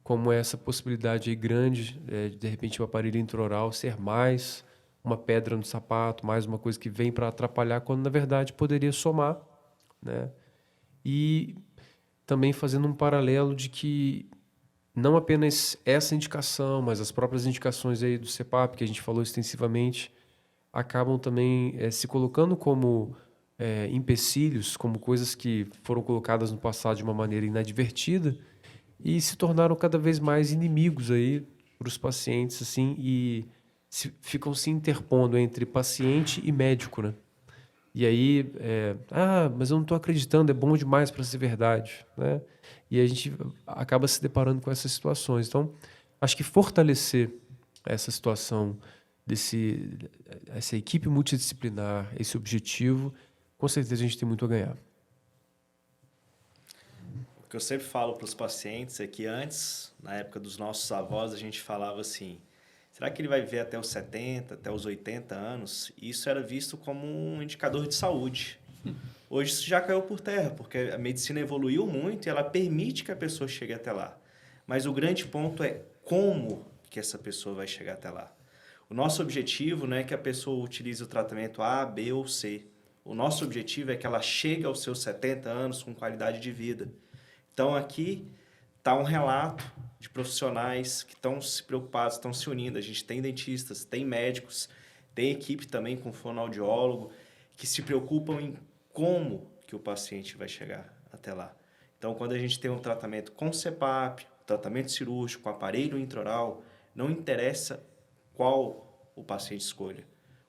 como essa possibilidade aí grande de repente o aparelho intraoral ser mais uma pedra no sapato, mais uma coisa que vem para atrapalhar, quando na verdade poderia somar, né? E também fazendo um paralelo de que não apenas essa indicação, mas as próprias indicações aí do CPAP, que a gente falou extensivamente, acabam também se colocando como empecilhos, como coisas que foram colocadas no passado de uma maneira inadvertida e se tornaram cada vez mais inimigos aí para os pacientes, assim, e ficam se interpondo entre paciente e médico, né? E aí, mas eu não estou acreditando, é bom demais para ser verdade, né? E a gente acaba se deparando com essas situações. Então, acho que fortalecer essa situação, essa equipe multidisciplinar, esse objetivo, com certeza a gente tem muito a ganhar. O que eu sempre falo para os pacientes é que antes, na época dos nossos avós, a gente falava assim, será que ele vai viver até os 70, até os 80 anos? Isso era visto como um indicador de saúde. Hoje isso já caiu por terra, porque a medicina evoluiu muito e ela permite que a pessoa chegue até lá. Mas o grande ponto é como que essa pessoa vai chegar até lá. O nosso objetivo não é que a pessoa utilize o tratamento A, B ou C. O nosso objetivo é que ela chegue aos seus 70 anos com qualidade de vida. Então aqui está um relato de profissionais que estão se preocupados, estão se unindo. A gente tem dentistas, tem médicos, tem equipe também com fonoaudiólogo, que se preocupam em como que o paciente vai chegar até lá. Então, quando a gente tem um tratamento com CPAP, tratamento cirúrgico, com aparelho intraoral, não interessa qual o paciente escolha.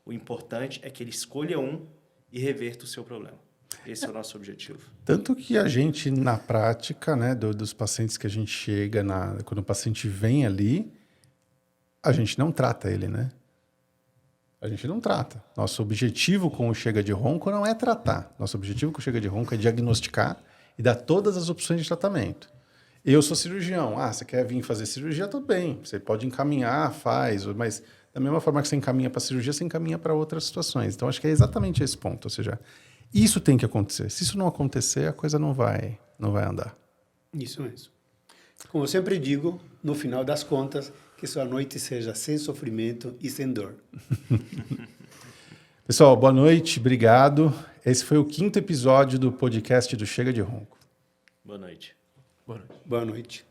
O importante é que ele escolha um e reverta o seu problema. Esse é o nosso objetivo. Tanto que a gente, na prática, né, dos pacientes que a gente chega, quando o paciente vem ali, a gente não trata ele, né? A gente não trata. Nosso objetivo com o Chega de Ronco não é tratar. Nosso objetivo com o Chega de Ronco é diagnosticar e dar todas as opções de tratamento. Eu sou cirurgião. Você quer vir fazer cirurgia? Tudo bem. Você pode encaminhar, faz, mas da mesma forma que você encaminha para cirurgia, você encaminha para outras situações. Então, acho que é exatamente esse ponto. Ou seja, isso tem que acontecer. Se isso não acontecer, a coisa não vai andar. Isso mesmo. Como eu sempre digo, no final das contas, que sua noite seja sem sofrimento e sem dor. Pessoal, boa noite, obrigado. Esse foi o 5º episódio do podcast do Chega de Ronco. Boa noite. Boa noite.